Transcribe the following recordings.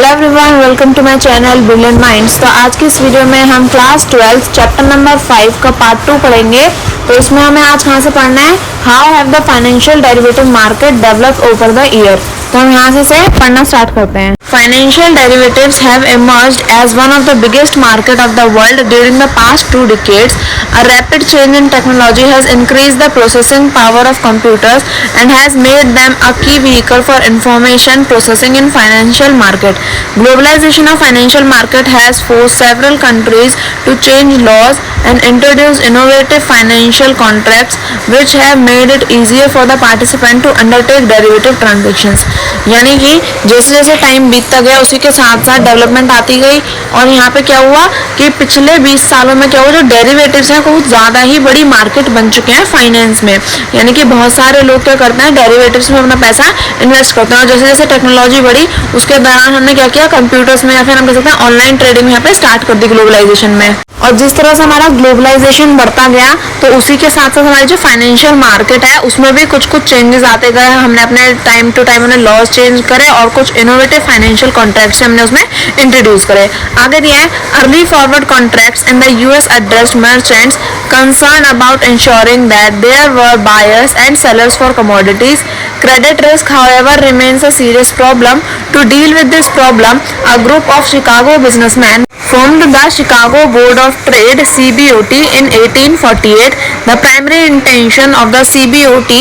Hello everyone, welcome to my channel brilliant minds. तो आज की इस वीडियो में हम क्लास 12 चैप्टर नंबर 5 का पार्ट 2 पढ़ेंगे। तो इसमें हमें आज कहाँ से पढ़ना है, how have the financial derivative market develop over the year. तो हम यहाँ से पढ़ना स्टार्ट करते हैं। Financial derivatives have emerged as one of the biggest market of the world during the past 2 decades. A rapid change in technology has increased the processing power of computers and has made them a key vehicle for information processing in financial market. Globalization of financial market has forced several countries to change laws and introduce innovative financial contracts which have made it easier for the participant to undertake derivative transactions. यानी कि जैसे जैसे time बीतता गया उसी के साथ साथ डेवलपमेंट आती गई। और यहाँ पे क्या हुआ कि पिछले 20 सालों में क्या हुआ, जो डेरिवेटिव्स हैं कुछ ज़्यादा ही बड़ी मार्केट बन चुके हैं फाइनेंस में। यानी कि बहुत सारे लोग क्या करते हैं, डेरिवेटिव्स में अपना पैसा इन्वेस्ट करते हैं। और जैसे जैसे टेक्नोलॉजी बढ़ी उसके दौरान हमने क्या किया, कंप्यूटर्स में या फिर हम कह सकते हैं ऑनलाइन ट्रेडिंग यहाँ पे स्टार्ट कर दी ग्लोबलाइजेशन में। और जिस तरह से हमारा ग्लोबलाइजेशन बढ़ता गया तो उसी के साथ साथ हमारी जो फाइनेंशियल मार्केट है उसमें भी कुछ कुछ चेंजेस आते गए। हमने अपने टाइम टू टाइम हमने लॉज चेंज करे और कुछ इनोवेटिव फाइनेंशियल कॉन्ट्रैक्ट्स हमने उसमें इंट्रोड्यूस करे। आगे दिया है, early forward contracts in the US addressed merchants concerned about ensuring that there were buyers and sellers for commodities. Credit risk, however, remains a serious problem. To deal with this problem, a group of Chicago businessmen formed the Chicago Board of Trade (CBOT) in 1848. The primary intention of the CBOT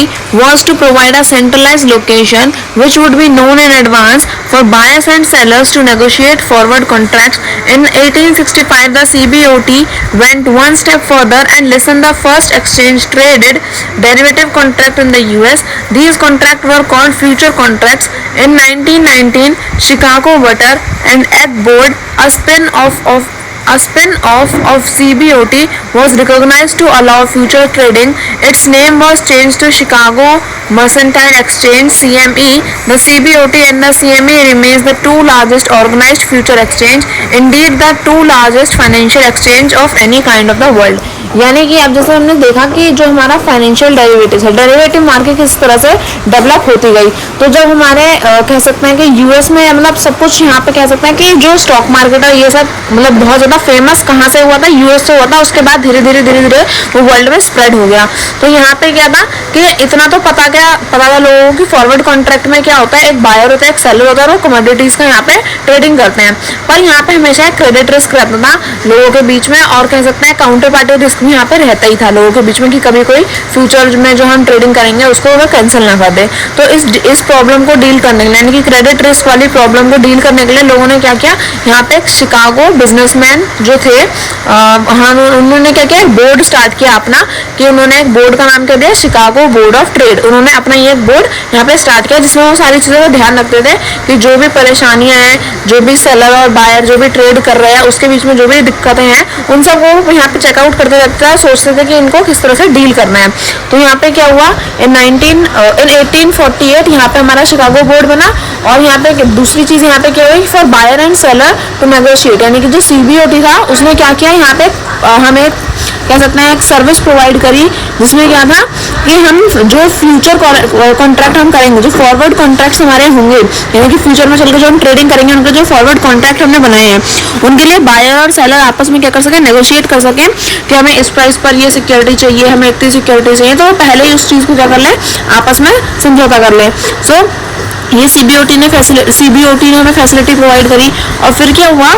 was to provide a centralized location which would be known in advance for buyers and sellers to negotiate forward contracts. In 1865, the CBOT went one step further and licensed the first exchange traded derivative contract in the US. These contracts were called future contracts. In 1919, Chicago Butter and Egg Board, a spin-off of CBOT, was recognized to allow future trading. Its name was changed to Chicago Mercantile Exchange (CME). The CBOT and the CME remains the two largest organized future exchange, indeed the two largest financial exchange of any kind of the world. यानी कि अब जैसे हमने देखा कि जो हमारा financial derivative है, डेरिवेटिव मार्केट किस तरह से डेवलप होती गई। तो जब हमारे कह सकते हैं कि यूएस में मतलब सब कुछ यहाँ पे कह सकते हैं कि जो स्टॉक मार्केट है ये सब मतलब बहुत ज़्यादा फेमस कहाँ से हुआ था, यूएस से हुआ था। उसके बाद धीरे धीरे वो वर्ल्ड में स्प्रेड हो गया। तो यहाँ पे क्या था कि इतना तो पता था लोगों की फॉरवर्ड कॉन्ट्रैक्ट में क्या होता है, एक बायर होता है एक सेलर होता है और कमोडिटीज़ का यहाँ पे ट्रेडिंग करते हैं। पर यहाँ पे हमेशा एक क्रेडिट रिस्क रहता था लोगों के बीच में, और कह सकते हैं काउंटर पार्टी रिस्क यहाँ पे रहता ही था लोगों के बीच में कि कभी कोई फ्यूचर में जो हम ट्रेडिंग करेंगे उसको वो कैंसिल ना कर दे। तो इस प्रॉब्लम को डील करने के लिए यानी कि क्रेडिट रिस्क वाली प्रॉब्लम को डील करने के लिए लोगों ने क्या किया, यहाँ पे एक शिकागो बिजनेसमैन जो थे उन्होंने क्या किया, बोर्ड स्टार्ट किया अपना, कि उन्होंने एक बोर्ड का नाम क्या दिया, शिकागो बोर्ड ऑफ ट्रेड। उन्होंने अपना ये बोर्ड यहाँ पे स्टार्ट किया जिसमें वो सारी चीज़ों का ध्यान रखते थे कि जो भी परेशानियाँ हैं, जो भी सेलर और बायर जो भी ट्रेड कर रहे हैं उसके बीच में जो भी दिक्कतें हैं उन सबको यहाँ पे चेकआउट करते रहते हैं, सोचते थे कि इनको किस तरह से डील करना है। तो यहाँ पे क्या हुआ, इन 1848 यहाँ पे हमारा शिकागो बोर्ड बना। और यहाँ पे दूसरी चीज़ यहाँ पे क्या हुई, for buyer and seller to negotiate, यानी कि जो CBOT था उसने क्या किया, यहाँ पे हमें कह सकते हैं एक सर्विस प्रोवाइड करी जिसमें क्या था कि हम जो फ्यूचर कॉन्ट्रैक्ट हम करेंगे, जो फॉरवर्ड कॉन्ट्रैक्ट्स हमारे होंगे यानी कि फ्यूचर में चलकर जो हम ट्रेडिंग करेंगे उनके जो फॉरवर्ड कॉन्ट्रैक्ट हमने बनाए हैं उनके लिए बायर और सेलर आपस में क्या कर सकें, नेगोशिएट कर सकें कि हमें इस प्राइस पर ये सिक्योरिटी चाहिए, हमें इतनी सिक्योरिटी चाहिए। तो पहले ही उस चीज़ को क्या कर लें, आपस में समझौता कर लें। सो ये CBOT ने हमें फैसिलिटी प्रोवाइड करी। और फिर क्या हुआ,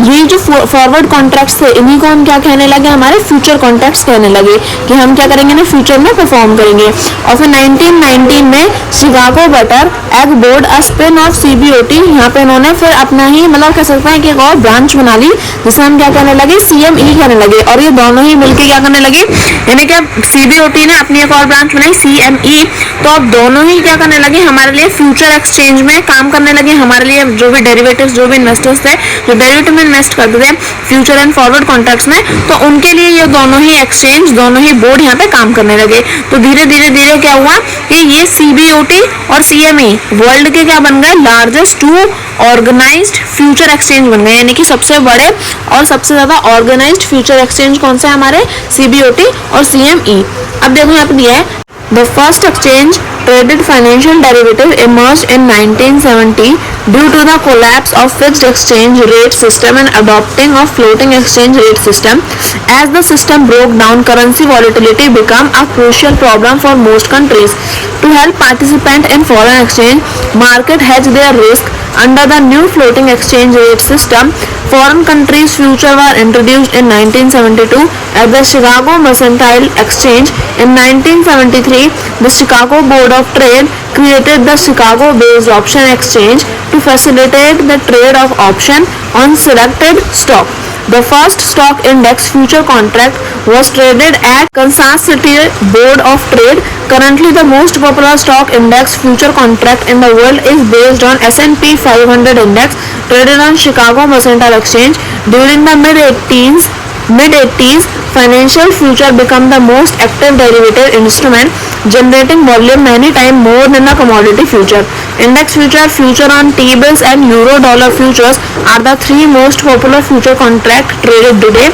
ये जो फॉरवर्ड कॉन्ट्रैक्ट्स थे इन्हीं को हम क्या कहने लगे, हमारे फ्यूचर कॉन्ट्रैक्ट्स कहने लगे कि हम क्या करेंगे ना, फ्यूचर में परफॉर्म करेंगे। और फिर 1919 में शिकागो बटर एग बोर्ड, अ स्पिन ऑफ CBOT, यहाँ पे इन्होंने फिर अपना ही मतलब कह सकते हैं कि एक और ब्रांच बना ली जिसे हम क्या कहने लगे, CME कहने लगे। और ये दोनों ही मिलकर क्या करने लगे, यानी कि CBOT ने अपनी एक और ब्रांच बनाई CME। तो अब दोनों ही क्या करने लगे, हमारे लिए फ्यूचर एक्सचेंज में काम करने लगे। हमारे लिए जो भी डेरिवेटिव्स, जो भी इन्वेस्टर्स थे जो डेरिवेटिव में इन्वेस्ट करते थे फ्यूचर एंड फॉरवर्ड कॉन्ट्रैक्ट्स में, तो उनके लिए ये दोनों ही एक्सचेंज, दोनों ही बोर्ड यहाँ पे काम करने लगे। तो धीरे धीरे क्या हुआ कि ये CBOT और CME वर्ल्ड के क्या बन गए, लार्जेस्ट 2 ऑर्गेनाइज्ड फ्यूचर एक्सचेंज बन गए। यानी कि सबसे बड़े और सबसे ज़्यादा ऑर्गेनाइज्ड फ्यूचर एक्सचेंज कौन सा है, हमारे CBOT और CME। अब देखो यहाँ पे दिया है, The first exchange traded financial derivative emerged in 1970 due to the collapse of fixed exchange rate system and adopting of floating exchange rate system. As the system broke down, currency volatility became a crucial problem for most countries. To help participants in foreign exchange market hedge their risk under the new floating exchange rate system, foreign countries' futures were introduced in 1972 at the Chicago Mercantile Exchange. In 1973, the Chicago Board of Trade created the Chicago-based option exchange to facilitate the trade of option on selected stock. The first stock index future contract was traded at Kansas City Board of Trade. Currently, the most popular stock index future contract in the world is based on S&P 500 index, traded on Chicago Mercantile Exchange. During the mid-80s, financial future became the most active derivative instrument, generating volume many times more than the commodity future. Index future on T-bills and euro-dollar futures are the three most popular future contracts traded today.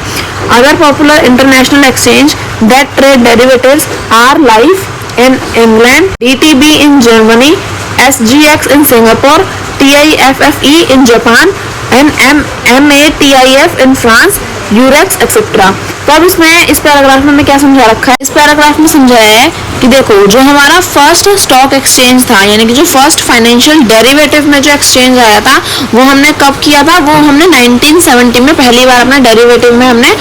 Other popular international exchange that trade derivatives are LIFE in England, DTB in Germany, SGX in Singapore, TIFFE in Japan and MATIF in France, Eurex etcetera. तो अब इसमें इस paragraph में क्या समझा रखा है? इस पैराग्राफ में समझाया है कि देखो जो हमारा फर्स्ट स्टॉक एक्सचेंज था, यानी कि जो फर्स्ट फाइनेंशियल डेरिवेटिव में जो एक्सचेंज आया था वो हमने कब किया था? वो हमने 1970 में पहली बार अपना डेरिवेटिव में हमने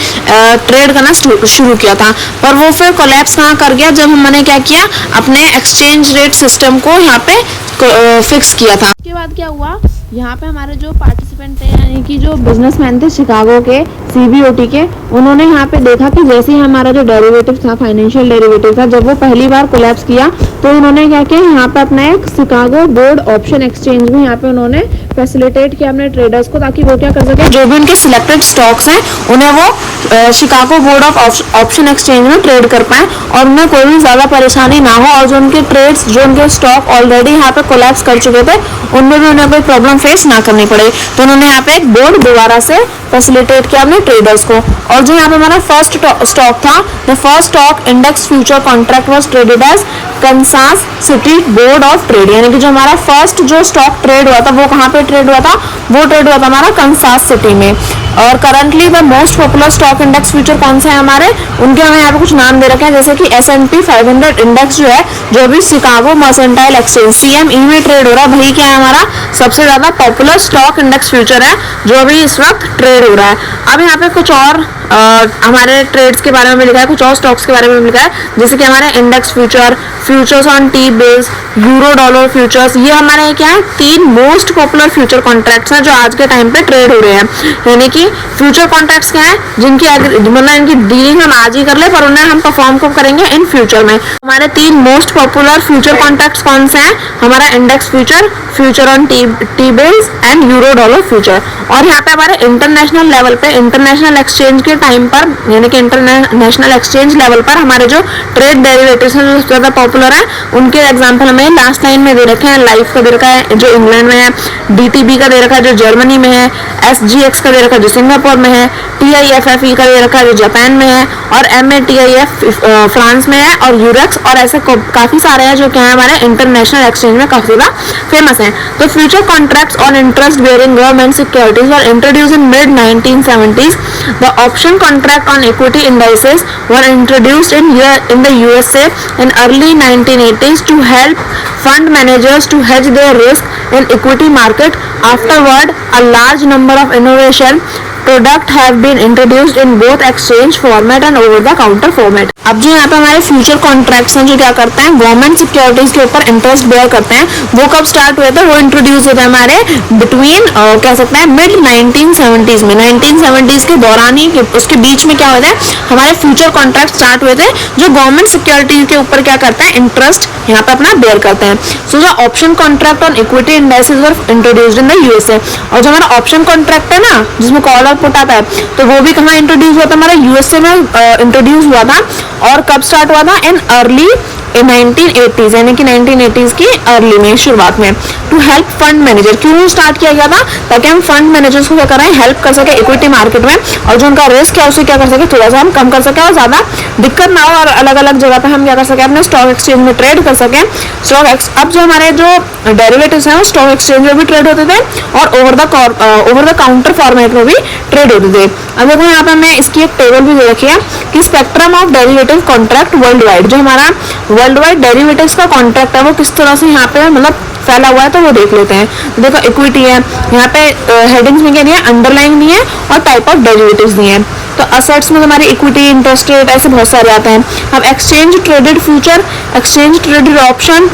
ट्रेड करना शुरू किया था। पर वो फिर कोलैप्स कहाँ कर गया? जब हमने क्या किया, अपने एक्सचेंज रेट सिस्टम को यहाँ पे फिक्स किया था। उसके बाद क्या हुआ, यहाँ पे हमारे जो पार्टिसिपेंट थे यानी कि जो बिजनेसमैन थे शिकागो के CBOT के, उन्होंने यहाँ पे देखा कि जैसे ही हमारा जो डेरिवेटिव था, फाइनेंशियल डेरिवेटिव था, जब वो पहली बार कोलैप्स किया तो उन्होंने क्या किया, यहाँ पे अपना एक शिकागो बोर्ड ऑप्शन एक्सचेंज भी यहाँ पे उन्होंने फैसिलिटेट किया अपने ट्रेडर्स को, ताकि वो क्या कर सके, जो भी उनके सिलेक्टेड स्टॉक्स हैं उन्हें वो Chicago board of option exchange में ट्रेड कर पाए और उन्हें कोई भी ज़्यादा परेशानी ना हो, और जो उनके ट्रेड्स, जो उनके स्टॉक ऑलरेडी यहाँ पे कोलैप्स कर चुके थे, उनमें भी उन्हें कोई प्रॉब्लम फेस ना करनी पड़े। तो उन्होंने यहाँ पे एक बोर्ड दोबारा से फैसिलिटेट किया अपने ट्रेडर्स को। और जो यहाँ पे हमारा फर्स्ट स्टॉक था, the first stock index future contract was traded as Kansas City board of trade, यानी कि जो हमारा फर्स्ट जो स्टॉक ट्रेड हुआ था वो कहाँ पे ट्रेड हुआ था? वो ट्रेड हुआ था हमारा कंसास सिटी में। और currently the most popular stock index future कौन से हैं हमारे? उनके हमें यहाँ पे कुछ नाम दे रखे हैं, जैसे कि S&P 500 इंडेक्स जो है, जो भी शिकागो मर्सेंटाइल एक्सचेंज CME में ट्रेड हो रहा है, वही क्या है हमारा सबसे ज्यादा पॉपुलर स्टॉक इंडेक्स फ्यूचर है जो अभी इस वक्त ट्रेड हो रहा है। अब यहाँ पे कुछ और हमारे ट्रेड्स के बारे में लिखा है, कुछ और स्टॉक्स के बारे में लिखा है, जैसे कि हमारे index future, futures on T-bills, euro dollar futures, ये हमारे क्या है, तीन मोस्ट पॉपुलर फ्यूचर कॉन्ट्रैक्ट्स हैं जो आज के टाइम पे ट्रेड हो रहे हैं। यानी कि फ्यूचर कॉन्ट्रैक्ट्स क्या है, जिनकी मतलब इनकी डीलिंग हम आज ही कर ले, पर उन्हें हम परफॉर्म कब करेंगे? इन फ्यूचर में। हमारे तीन मोस्ट पॉपुलर फ्यूचर कॉन्ट्रैक्ट्स कौन से हैं? हमारा index future, future on T-bills and euro dollar future. और यहाँ पे हमारे इंटरनेशनल लेवल पे, इंटरनेशनल एक्सचेंज के टाइम पर, यानी कि इंटरनेशनल एक्सचेंज लेवल पर हमारे जो ट्रेड डेरिवेटिव्स हैं जो सबसे ज्यादा पॉपुलर है, उनके एग्जांपल हमें लास्ट लाइन में दे रखे हैं। लाइफ का दे रखा है जो इंग्लैंड में है, DTB का दे रखा है जो जर्मनी में है, SGX का दे रखा है जो सिंगापुर में है, TIFFE का दे रखा है जो जापान में है, और MATIF फ्रांस में है, और यूरेक्स, और ऐसे काफी सारे हैं जो क्या है हमारे इंटरनेशनल एक्सचेंज में काफी ज्यादा फेमस हैं। तो future contracts on interest bearing government securities were introduced in mid 1970s. The option contract on equity indices were introduced in the USA in early 1980s to help fund managers to hedge their risk in equity market. Afterward, a large number of innovation product have been introduced in both exchange format and over the counter format. अब जो यहाँ पे हमारे future contracts हैं जो क्या करते हैं, गवर्नमेंट सिक्योरिटीज के ऊपर इंटरेस्ट बेयर करते हैं, वो कब स्टार्ट हुए थे? वो इंट्रोड्यूस हुए थे हमारे बिटवीन कह सकते हैं मिड 1970s में। 1970s के दौरान ही, उसके बीच में क्या हुए थे, हमारे फ्यूचर कॉन्ट्रैक्ट स्टार्ट हुए थे जो गवर्नमेंट सिक्योरिटीज के ऊपर क्या करते हैं, इंटरेस्ट यहाँ पे अपना बेयर करते हैं। सो जो option contract on equity indexes were introduced in the USA। और जो हमारा ऑप्शन कॉन्ट्रैक्ट है ना, जिसमें कॉल और पुट आता है, तो वो भी कहाँ इंट्रोड्यूस हुआ था? हमारा USA में इंट्रोड्यूस हुआ था। और कब स्टार्ट हुआ था? इन अर्ली 1980s यानी कि 1980s की अर्ली में, शुरुआत में। टू हेल्प फंड मैनेजर, क्यों स्टार्ट किया गया था? ताकि हम फंड मैनेजर्स को क्या करें, हेल्प कर सके इक्विटी मार्केट में, और जो उनका रिस्क है उसे क्या कर सके, थोड़ा सा हम कम कर सके और ज्यादा दिक्कत ना हो, और अलग अलग जगह पे हम क्या कर सके, अपने स्टॉक एक्सचेंज में ट्रेड कर सके। अब जो हमारे जो डेरिवेटिव्स हैं वो स्टॉक एक्सचेंज में भी ट्रेड होते थे और ओवर द काउंटर फॉर्मेट में भी ट्रेड होते थे। अब देखो यहाँ पे मैं इसकी एक टेबल भी दे रखी है कि spectrum of derivative contract world wide, जो हमारा वर्ल्ड वाइड डेरिवेटिव्स का कॉन्ट्रैक्ट है वो किस तरह से यहाँ पे मतलब फैला हुआ है, तो वो देख लेते हैं। तो देखो इक्विटी है, यहाँ पे हेडिंग्स में क्या दिया है, अंडरलाइन दिए है और टाइप ऑफ डेरिवेटिव्स दिए हैं। तो असेट्स में हमारी इक्विटी, इंटरेस्ट रेट, ऐसे बहुत सारे आते हैं। अब exchange traded future, exchange traded option,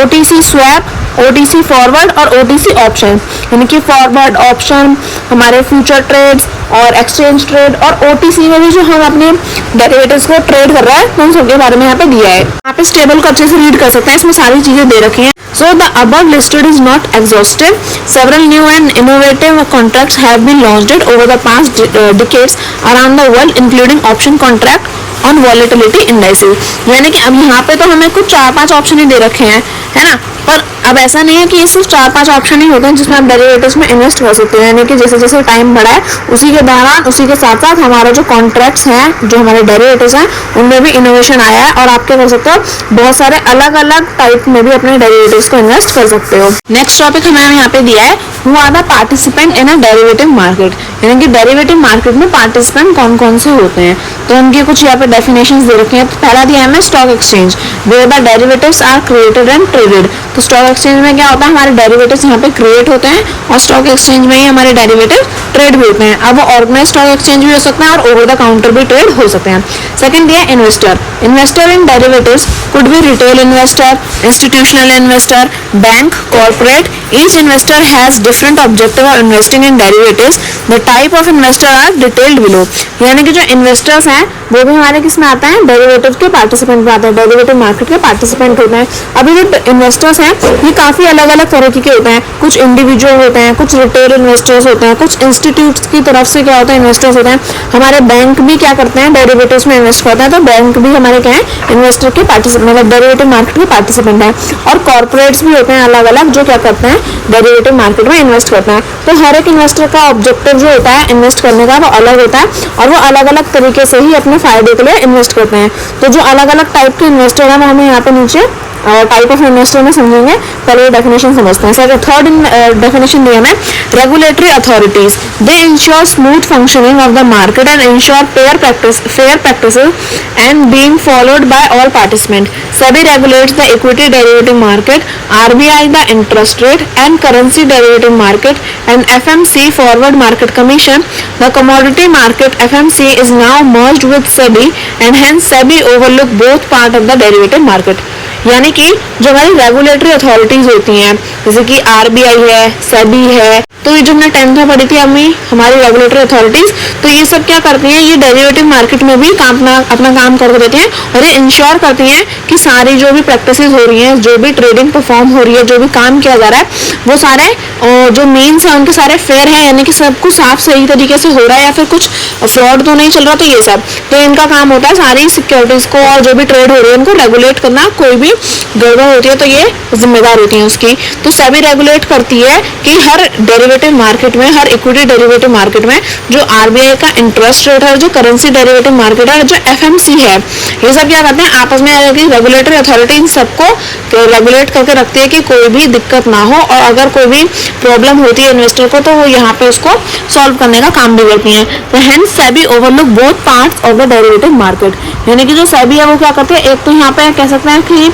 OTC swap, OTC forward और ओटीसी ऑप्शन, यानी कि फॉरवर्ड ऑप्शन हमारे फ्यूचर ट्रेड्स और एक्सचेंज ट्रेड, और ओटीसी में भी जो हम अपने डेरिवेटिव्स को ट्रेड कर रहा है तो उन सबके बारे में यहाँ पे दिया है। आप इस टेबल को अच्छे से रीड कर सकते हैं, इसमें सारी चीजें दे रखी हैं। So the above listed is not exhaustive. Several new and innovative contracts have been launched over the past decades around the world, including option contract on volatility indices. यानी कि अब यहाँ पे तो हमें कुछ 4-5 ऑप्शन ही दे रखे हैं, है ना, पर अब ऐसा नहीं है कि ये सिर्फ 4-5 ऑप्शन ही होते हैं जिसमें आप डेरिवेटिव्स में इन्वेस्ट कर सकते हैं। यानी कि जैसे जैसे टाइम बढ़ा है उसी के दौरान, उसी के साथ साथ हमारा जो कॉन्ट्रैक्ट्स हैं, जो हमारे डेरिवेटिव्स हैं, उनमें भी इनोवेशन आया है और आप क्या कर सकते हो, बहुत सारे अलग अलग टाइप में भी अपने डेरिवेटिव्स को इन्वेस्ट कर सकते हो। नेक्स्ट टॉपिक हमें यहाँ पे दिया है, who are the participant in a derivative market, यानी कि डेरिवेटिव मार्केट में पार्टिसिपेंट कौन कौन से होते हैं। तो उनकी कुछ यहाँ पे डेफिनेशंस दे रखी हैं। तो पहला दिया है हमें stock exchange, where the derivatives are created and traded. तो स्टॉक एक्सचेंज में क्या होता है, हमारे डेरिवेटिव्स यहाँ पे क्रिएट होते हैं और स्टॉक एक्सचेंज में ही हमारे डेरिवेटिव ट्रेड भी होते हैं। अब वो ऑर्गेनाइज स्टॉक एक्सचेंज भी हो सकते हैं और ओवर द काउंटर भी ट्रेड हो सकते हैं। सेकंड दिया investor, investor in derivatives could be retail investor, institutional investor, bank, corporate. Each investor has different objective of investing in derivatives. The type of investor are detailed below. यानी कि जो investors हैं वो भी हमारे किस में आते हैं, डेरिवेटिव के पार्टिसिपेंट में आते हैं, डेरिवेटिव मार्केट के पार्टिसिपेंट होते हैं। अभी जो इन्वेस्टर्स हैं ये काफी अलग अलग तरीके के होते हैं, कुछ इंडिविजुअल होते हैं, कुछ रिटेल इन्वेस्टर्स होते हैं, कुछ इंस्टीट्यूट्स की तरफ से क्या होता है, इन्वेस्टर्स होते हैं। हमारे बैंक भी क्या करते हैं, डेरिवेटिव्स में इन्वेस्ट करते हैं, तो बैंक भी हमारे क्या है, इन्वेस्टर के पार्टिसिपेंट, मतलब डेरिवेटिव मार्केट के पार्टिसिपेंट है। और कॉर्पोरेट्स भी होते हैं अलग अलग, जो क्या करते हैं, डेरिवेटिव मार्केट में इन्वेस्ट करते हैं। तो हर एक इन्वेस्टर का ऑब्जेक्टिव जो होता है इन्वेस्ट करने का वो अलग होता है और वो अलग अलग तरीके से ही अपने फायदे के लिए इन्वेस्ट करते हैं। तो जो अलग अलग टाइप के इन्वेस्टर है वो हमें यहाँ पे नीचे टाइप ऑफ इन्वेस्टर में समझेंगे। पहले डेफिनेशन समझते हैं। सर थर्ड डेफिनेशन दिया है, regulatory authorities they ensure smooth functioning of the market and ensure fair practices and being followed by all participant. SEBI regulates the equity derivative market, RBI the interest rate and currency derivative market, and FMC forward market commission. The commodity market FMC is now merged with SEBI and hence SEBI overlook both part of the derivative market. यानी कि जो हमारी regulatory authorities होती हैं जैसे कि RBI है, सेबी है, तो ये जो हमने 10th में पढ़ी थी हमारी रेगुलेटरी अथॉरिटीज, तो ये सब क्या करती हैं, ये डेरिवेटिव मार्केट में भी अपना काम करके देते हैं और ये इंश्योर करती हैं कि सारी जो भी प्रैक्टिसेस हो रही हैं, जो भी ट्रेडिंग परफॉर्म हो रही है, जो भी काम किया जा रहा है वो सारे जो मीन्स हैं उनके सारे फेयर हैं, यानी कि सब कुछ साफ सही तरीके से हो रहा है या फिर कुछ फ्रॉड तो नहीं चल रहा। तो ये सब तो इनका काम होता है सारी सिक्योरिटीज को और जो भी ट्रेड हो रही है उनको रेगुलेट करना। कोई भी गड़बड़ होती है तो ये जिम्मेदार होती है उसकी। तो सेबी रेगुलेट करती है कि हर डेरिवेटिव मार्केट में, हर इक्विटी डेरिवेटिव मार्केट में जो आरबीआई का इंटरेस्ट रेट है, जो करेंसी डेरिवेटिव मार्केट है, जो एफएमसी है, ये सब क्या करते हैं आपस में रेगुलेटरी अथॉरिटी इन सबको रेगुलेट करके रखती है कि कोई भी दिक्कत ना हो और अगर कोई भी प्रॉब्लम होती है इन्वेस्टर को तो वो यहाँ पे उसको सॉल्व करने का काम भी करती है। तो hence SEBI overlook both parts of the derivative market, यानी कि जो सेबी है वो क्या करते हैं, एक तो यहाँ पे कह सकते हैं कि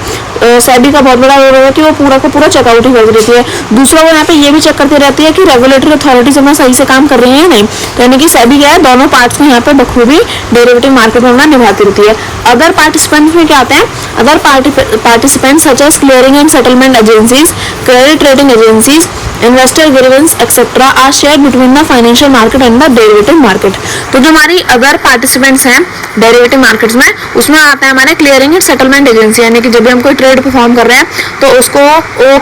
सेबी का बहुत बड़ा रोल है कि वो पूरा का पूरा चेकआउट ही करती रहती है। दूसरा वो यहाँ पे ये भी चेक करती रहती है कि रेगुलेटरी अथॉरिटीज अपना सही से काम कर रही है या नहीं। तो यानी कि सेबी क्या है, दोनों पार्ट्स को यहाँ पे बखूबी डेरिवेटिव मार्केट में अपना निभाती रहती है। अदर पार्टिसिपेंट्स में क्या आते हैं, other participants such as clearing and settlement agencies, credit rating agencies, investor grievance etcetera are share between the financial market and the derivative market. तो जो हमारी अदर पार्टिसिपेंट्स हैं डेरिवेटिव मार्केट्स में, उसमें आता है हमारे क्लियरिंग एंड सेटलमेंट एजेंसी, यानी कि जब भी हम कोई ट्रेड परफॉर्म कर रहे हैं तो उसको वो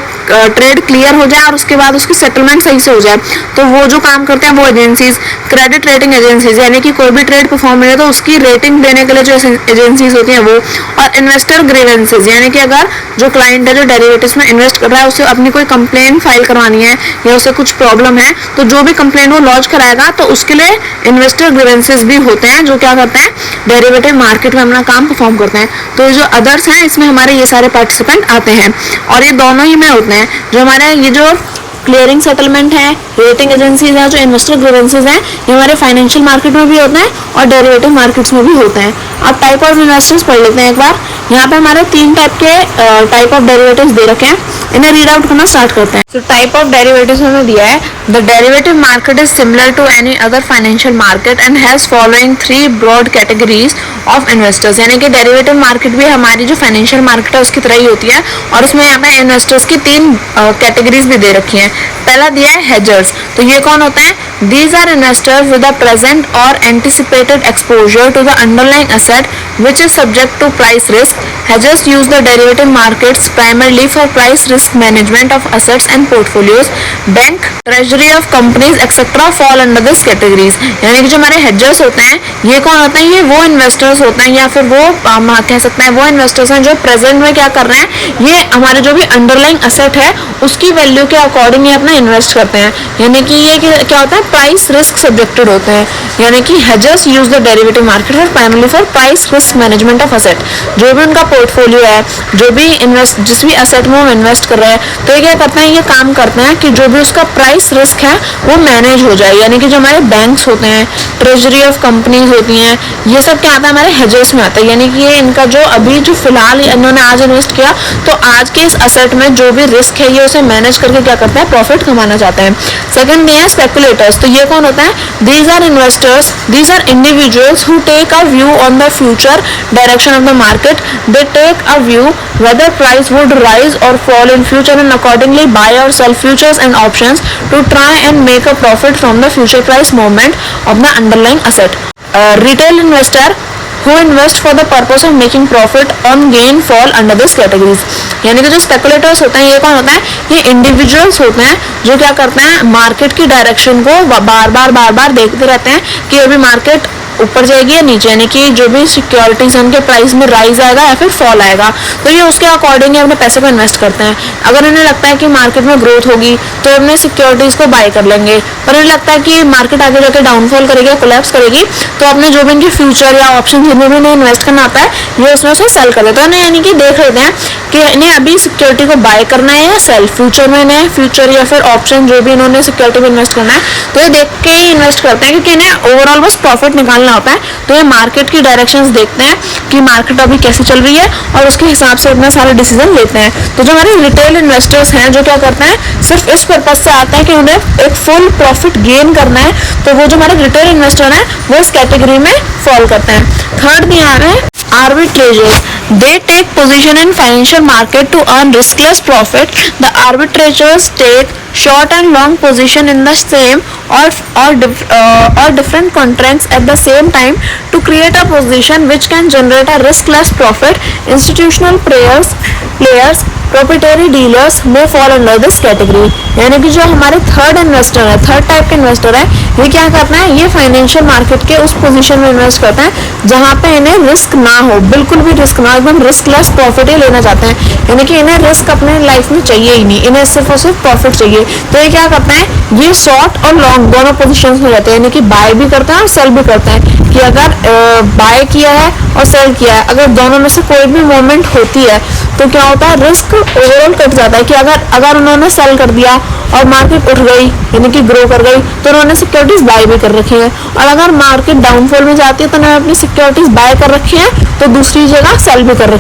ट्रेड क्लियर हो जाए और उसके बाद उसकी सेटलमेंट सही से हो जाए, तो वो जो काम करते हैं वो एजेंसीज क्रेडिट रेटिंग एजेंसीज, यानी कि कोई भी ट्रेड परफॉर्म है तो उसकी रेटिंग देने के लिए जो एजेंसीज होती हैं वो, और इन्वेस्टर ग्रीवेंसेज, यानी कि अगर जो क्लाइंट है जो डेरिवेटिव्स में इन्वेस्ट कर रहा है उसे अपनी कोई कंप्लेन फाइल करवानी है या उसे कुछ प्रॉब्लम है, तो जो भी कंप्लेन वो लॉन्च कराएगा तो उसके लिए इन्वेस्टर ग्रीवेंसेज भी होते हैं जो क्या करते हैं डेरिवेटिव मार्केट में अपना काम परफॉर्म करते हैं। तो ये जो अदर्स हैं इसमें हमारे ये सारे पार्टिसिपेंट आते हैं, और ये दोनों ही में होते हैं। जो हमारे ये जो क्लियरिंग सेटलमेंट है, रेटिंग एजेंसीज है, जो इन्वेस्टर ग्रीवेंसेज हैं, ये हमारे फाइनेंशियल मार्केट में भी होते हैं और डेरिवेटिव मार्केट्स में भी होते हैं। अब टाइप ऑफ इन्वेस्टर्स पढ़ लेते हैं एक बार। यहाँ पे हमारे 3 टाइप के टाइप ऑफ डेरिवेटिव्स दे रखे हैं, इन्हें रीड आउट करना स्टार्ट करते हैं। तो टाइप ऑफ डेरिवेटिव्स हमें दिया है, the derivative market is similar to any other financial market and has following 3 broad categories of investors, यानी कि डेरिवेटिव मार्केट भी हमारी जो फाइनेंशियल मार्केट है उसकी तरह ही होती है, और उसमें यहाँ पे इन्वेस्टर्स की 3 कैटेगरीज भी दे रखी हैं। पहला दिया है हेजर्स, तो ये कौन होते हैं? These are investors with a present or anticipated exposure to the underlying asset which is subject to price risk. Hedgers use the derivative markets primarily for price risk management of assets and portfolios. Bank, treasury of companies etc. fall under this categories. यानी कि जो हमारे hedgers होते हैं ये कौन होते हैं? ये वो इन्वेस्टर्स होते हैं या फिर वो कह सकते हैं वो इन्वेस्टर्स हैं जो प्रेजेंट में क्या कर रहे हैं, ये हमारे जो भी अंडरलाइंग असेट है उसकी वैल्यू के अकॉर्डिंग ये अपना इन्वेस्ट करते हैं, यानी कि ये क्या होता है प्राइस रिस्क सब्जेक्टेड होते हैं। यानी कि hedgers use the derivative market for primarily for price risk management of asset. जो भी उनका पोर्टफोलियो है, जो भी जिस भी असेट में वो इन्वेस्ट कर रहे हैं, तो ये क्या करते हैं, ये काम करते हैं कि जो भी उसका प्राइस रिस्क है वो मैनेज हो जाए। यानी कि जो हमारे बैंक्स होते हैं, ट्रेजरी ऑफ कंपनीज होती हैं, ये सब क्या आता है हमारे हेजर्स में आता है। यानी कि ये इनका जो अभी जो फिलहाल इन्होंने आज इन्वेस्ट किया तो आज के इस असेट में जो भी रिस्क है ये उसे मैनेज करके क्या करते हैं प्रॉफिट कमाना चाहते हैं। सेकंड है स्पेकुलेटर्स, तो ये कौन होता है? These are investors, these are individuals who take a view on the future direction of the market. They take a view whether price would rise or fall in future and accordingly buy or sell futures and options to try and make a profit from the future price movement of the underlying asset. Retail investor who invest for the purpose of making profit on gain fall under this categories. यानी कि जो speculators होते हैं ये कौन होता है? ये इंडिविजुअल्स होते हैं जो क्या करते हैं मार्केट की डायरेक्शन को बार बार देखते रहते हैं कि अभी मार्केट ऊपर जाएगी या नीचे, यानी कि जो भी सिक्योरिटीज उनके प्राइस में राइज आएगा या फिर फॉल आएगा, तो ये उसके अकॉर्डिंग अपने पैसे को इन्वेस्ट करते हैं। अगर उन्हें लगता है कि मार्केट में ग्रोथ होगी तो अपने सिक्योरिटीज को बाय कर लेंगे, और उन्हें लगता है कि मार्केट आगे जाकर डाउनफॉल करेगी, कोलैप्स करेगी, तो अपने जो भी इनके फ्यूचर या ऑप्शन जिनमें भी इन्हें इन्वेस्ट करना आता है ये उसमें उसे सेल कर देते हैं। यानी कि देख लेते हैं कि इन्हें अभी सिक्योरिटी को बाय करना है या सेल, फ्यूचर में इन्हें फ्यूचर या फिर ऑप्शन जो भी इन्होंने सिक्योरिटी में इन्वेस्ट करना है तो ये देख के ही इन्वेस्ट करते हैं, क्योंकि इन्हें ओवरऑल बस प्रॉफिट निकालना होता है। तो ये मार्केट की डायरेक्शंस देखते हैं कि मार्केट अभी कैसे चल रही है और उसके हिसाब से अपना सारे डिसीजन लेते हैं। तो जो हमारे रिटेल इन्वेस्टर्स हैं जो क्या करते हैं सिर्फ इस पर्पज से आते हैं कि उन्हें एक फुल प्रॉफिट गेन करना है, तो वो जो हमारे रिटेल इन्वेस्टर हैं वो इस कैटेगरी में फॉल करते हैं। थर्ड में आ रहे हैं arbitrators. They take position in financial market to earn riskless profit. The arbitrators take short and long position in the same or different contracts at the same time to create a position which can generate a riskless profit. Institutional players proprietary dealers may fall under this category. यानी कि जो हमारे third investor है, third type के investor है, ये क्या करना है, ये फाइनेंशियल मार्केट के उस पोजीशन में इन्वेस्ट करते हैं जहाँ पे इन्हें रिस्क ना हो, बिल्कुल भी रिस्क ना, एकदम रिस्कलेस प्रॉफिट ही लेना चाहते हैं। यानी कि इन्हें रिस्क अपने लाइफ में चाहिए ही नहीं, इन्हें सिर्फ और सिर्फ प्रॉफिट चाहिए। तो ये क्या करते हैं, ये शॉर्ट और लॉन्ग दोनों पोजिशन में रहते हैं, यानी कि बाय भी करते हैं और सेल भी करते हैं। कि अगर बाय किया है और सेल किया है, अगर दोनों में से कोई भी मूवमेंट होती है तो क्या होता है, रिस्क ओवरऑल कट जाता है। कि अगर उन्होंने सेल कर दिया और मार्केट उठ गई यानी कि ग्रो कर गई तो उन्होंने सिक्योरिटीज बाय भी कर रखी है, और अगर मार्केट डाउनफॉल में जाती है तो उन्होंने अपनी सिक्योरिटीज बाय कर रखी है तो दूसरी जगह सेल भी कर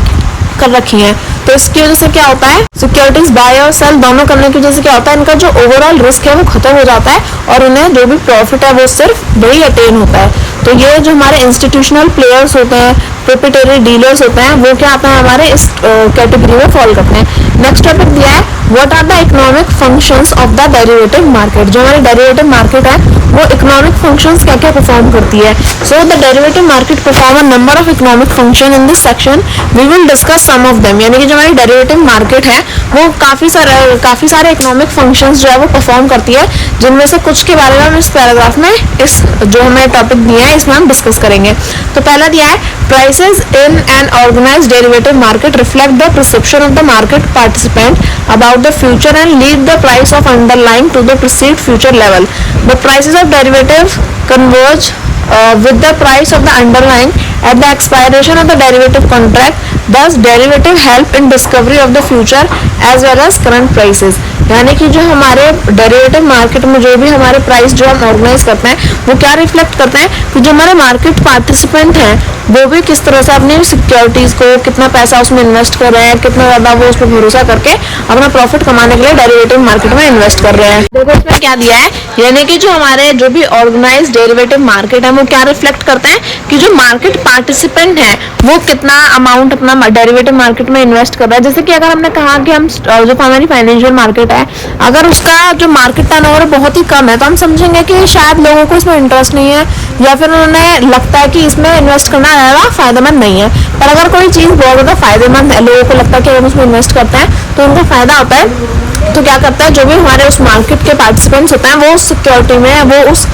रखी है। तो इसकी वजह से क्या होता है, सिक्योरिटीज बाय और सेल दोनों करने की वजह से क्या होता है, इनका जो ओवरऑल रिस्क है वो खत्म हो जाता है और उन्हें जो भी प्रॉफिट है वो सिर्फ वही अटेन होता है। तो ये जो हमारे इंस्टीट्यूशनल प्लेयर्स होते हैं, प्रोप्राइटरी डीलर्स होते हैं, वो क्या आता है हमारे इस कैटेगरी में फॉल करते हैं। नेक्स्ट टॉपिक दिया है what are the economic functions of the derivative market. जो हमारी डेरिवेटिव मार्केट है वो इकोनॉमिक फंक्शंस क्या क्या परफॉर्म करती है। So the derivative market perform a number of economic function. In this section we will discuss some of them. यानी कि जो हमारी डेरिवेटिव मार्केट है वो काफी सारे इकोनॉमिक फंक्शंस जो है वो परफॉर्म करती है, जिनमें से कुछ के बारे में हम इस पैराग्राफ में इस जो हमें टॉपिक दिया है इसमें हम डिस्कस करेंगे। तो पहला दिया है prices in an organized derivative market reflect the perception of the market participant about the future and lead the price of underlying to the perceived future level. The prices of derivatives converge with the price of the underlying at the expiration of the derivative contract. Thus derivative help in discovery of the future as well as current prices. यानी कि जो हमारे derivative market में जो भी हमारे price जो हम ऑर्गेनाइज करते हैं वो क्या रिफ्लेक्ट करते हैं कि जो हमारे मार्केट पार्टिसिपेंट हैं वो भी किस तरह से अपनी सिक्योरिटीज को कितना पैसा उसमें इन्वेस्ट कर रहे हैं, कितना ज्यादा वो उस पर भरोसा करके अपना प्रॉफिट कमाने के लिए डेरिवेटिव मार्केट में इन्वेस्ट कर रहे हैं। देखो इसमें क्या दिया है, यानी कि जो हमारे जो भी ऑर्गेनाइज डेरिवेटिव मार्केट है वो क्या रिफ्लेक्ट करते हैं कि जो मार्केट पार्टिसिपेंट है वो कितना अमाउंट अपना डेरिवेटिव मार्केट में इन्वेस्ट कर रहा है। जैसे कि अगर हमने कहा कि हम जो हमारी फाइनेंशियल मार्केट है अगर उसका जो मार्केट टर्नओवर बहुत ही कम है तो हम समझेंगे कि शायद लोगों को इसमें इंटरेस्ट नहीं है या फिर उन्हें लगता है कि इसमें इन्वेस्ट करना ज़्यादा फायदेमंद नहीं है। पर अगर कोई चीज़ बहुत ज़्यादा फायदेमंद है, लोगों को लगता है कि हम उसमें इन्वेस्ट करते हैं तो उनका फायदा होता है। तो क्या करता है जो भी हमारे उस मार्केट के पार्टिसिपेंट्स होते हैं वो उस सिक्योरिटी में वो उस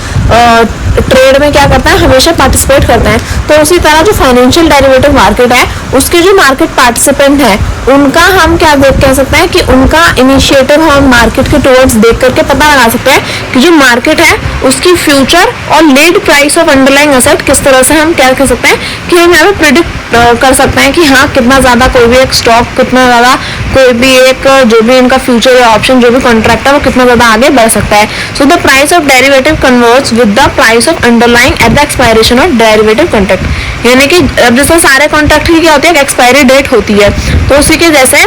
ट्रेड में क्या करता है हमेशा पार्टिसिपेट करते हैं। तो उसी तरह जो फाइनेंशियल डेरिवेटिव मार्केट है उसके जो मार्केट पार्टिसिपेंट हैं उनका हम क्या कह सकते हैं कि उनका इनिशिएटिव हम मार्केट के टुवर्ड्स देख करके पता लगा सकते हैं कि जो मार्केट है उसकी फ्यूचर और lead price of underlying asset किस तरह से हम क्या कह सकते हैं कि हम यहाँ पे प्रिडिक्ट कर सकते हैं कि हाँ कितना ज़्यादा कोई भी एक स्टॉक, कितना ज़्यादा कोई भी एक जो भी इनका फ्यूचर या ऑप्शन जो भी कॉन्ट्रैक्ट है वो कितना ज़्यादा आगे बढ़ सकता है। So the price of derivative converts with the price of underlying at the expiration of derivative contract. यानी कि जैसे सारे कॉन्ट्रैक्ट की क्या होती है एक एक्सपायरी डेट होती है, तो उसी के जैसे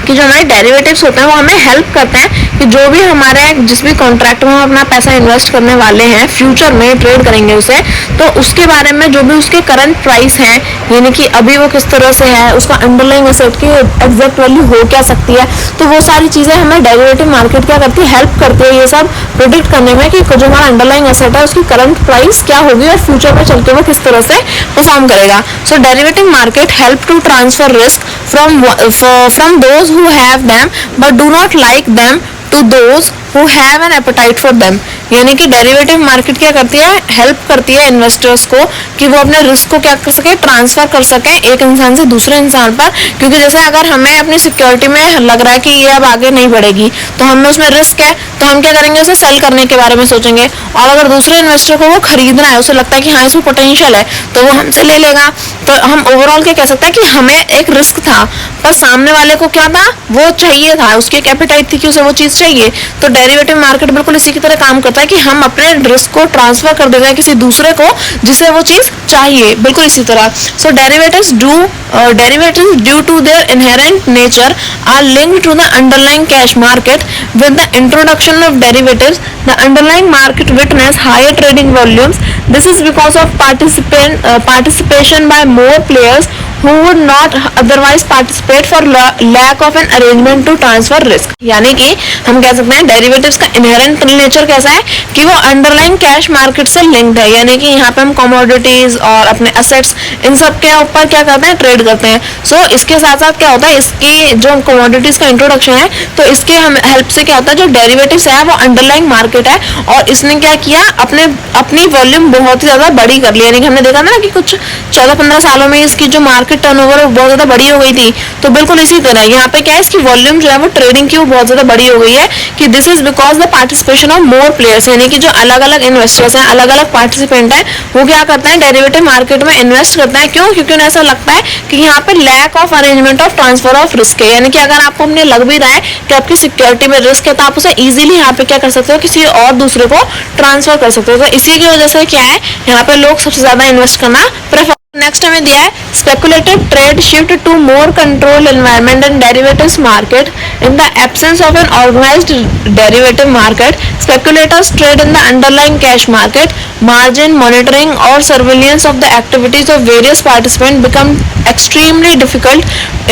कि जो हमारे डेरिवेटिव्स होते हैं वो हमें हेल्प करते हैं कि जो भी हमारे जिस भी कॉन्ट्रैक्ट में हम अपना पैसा इन्वेस्ट करने वाले हैं फ्यूचर में ट्रेड करेंगे उसे, तो उसके बारे में जो भी उसके करंट प्राइस है यानी कि अभी वो किस तरह से है, उसका अंडरलाइंग एसेट की एग्जैक्ट वैल्यू हो क्या सकती है, तो वो सारी चीज़ें हमें डेरिवेटिव मार्केट क्या करती है हेल्प करती है ये सब प्रिडिक्ट करने में कि जो हमारा अंडरलाइंग एसेट है उसकी करंट प्राइस क्या होगी और फ्यूचर में चल के वो किस तरह से परफॉर्म करेगा। So derivative market help to transfer risk from those who have them but do not like them to those who have an appetite for them। यानी कि डेरिवेटिव मार्केट क्या करती है हेल्प करती है इन्वेस्टर्स को कि वो अपने रिस्क को क्या कर सके ट्रांसफर कर सके एक इंसान से दूसरे इंसान पर। क्योंकि जैसे अगर हमें अपनी सिक्योरिटी में लग रहा है कि ये अब आगे नहीं बढ़ेगी तो हमें उसमें रिस्क है तो हम क्या करेंगे उसे सेल करने के बारे में सोचेंगे, और अगर दूसरे इन्वेस्टर को वो खरीदना है उसे लगता है कि हाँ इसमें पोटेंशियल है तो वो हमसे ले लेगा। तो हम ओवरऑल क्या कह सकते हैं कि हमें एक रिस्क था पर सामने वाले को क्या था वो चाहिए था, उसकी एक एपेटाइट थी कि उसे वो चीज़ चाहिए। तो डेरिवेटिव मार्केट बिल्कुल इसी की तरह काम करता है कि हम अपने रिस्क को ट्रांसफर कर देते हैं किसी दूसरे को जिसे वो चीज़ चाहिए, बिल्कुल इसी तरह। So derivatives due to their inherent nature are linked to the underlying cash market. With the introduction of derivatives the underlying market witness higher trading volumes. This is because of participation by more players who would not otherwise participate for lack of an arrangement to transfer risk। यानी कि हम कह सकते हैं derivatives का inherent nature कैसा है कि वो अंडरलाइंग कैश मार्केट से लिंक्ड है। यानी कि यहाँ पे हम कमोडिटीज और अपने एसेट्स इन सब के ऊपर क्या करते हैं ट्रेड करते हैं। सो इसके साथ साथ क्या होता है इसकी जो कमोडिटीज का इंट्रोडक्शन है तो इसके हम हेल्प से क्या होता है जो डेरिवेटिव्स है वो अंडरलाइंग मार्केट है और इसने क्या किया अपनी वॉल्यूम बहुत ही ज़्यादा बड़ी कर ली। यानी कि हमने देखा ना कि कुछ 14-15 सालों में इसकी जो मार्केट टर्नओवर बहुत ज़्यादा बड़ी हो गई थी। तो बिल्कुल इसी तरह यहाँ पे क्या है इसकी वॉल्यूम जो है वो ट्रेडिंग की वो बहुत ज़्यादा बड़ी हो गई है कि this is because the participation of more players. यानी कि जो अलग अलग इन्वेस्टर्स हैं अलग अलग पार्टिसिपेंट हैं वो क्या करते हैं डेरिवेटिव मार्केट में इन्वेस्ट करते हैं। क्यों? क्योंकि उन्हें ऐसा लगता है कि यहाँ पे lack of arrangement of transfer of risk है। यानी कि अगर आपको अपने लग भी रहा है कि आपकी सिक्योरिटी में रिस्क है तो आप उसे ईजिली यहाँ पे क्या कर सकते हो किसी और दूसरे को ट्रांसफर कर सकते हो। तो इसी की वजह से क्या है यहाँ पे लोग सबसे ज़्यादा इन्वेस्ट करना प्रेफर नेक्स्ट हमें दिया है speculative trade shift to more controlled environment and derivatives market. In the absence of an organized derivative market, speculators trade in the underlying cash market. Margin monitoring or surveillance of the activities of various participants become extremely difficult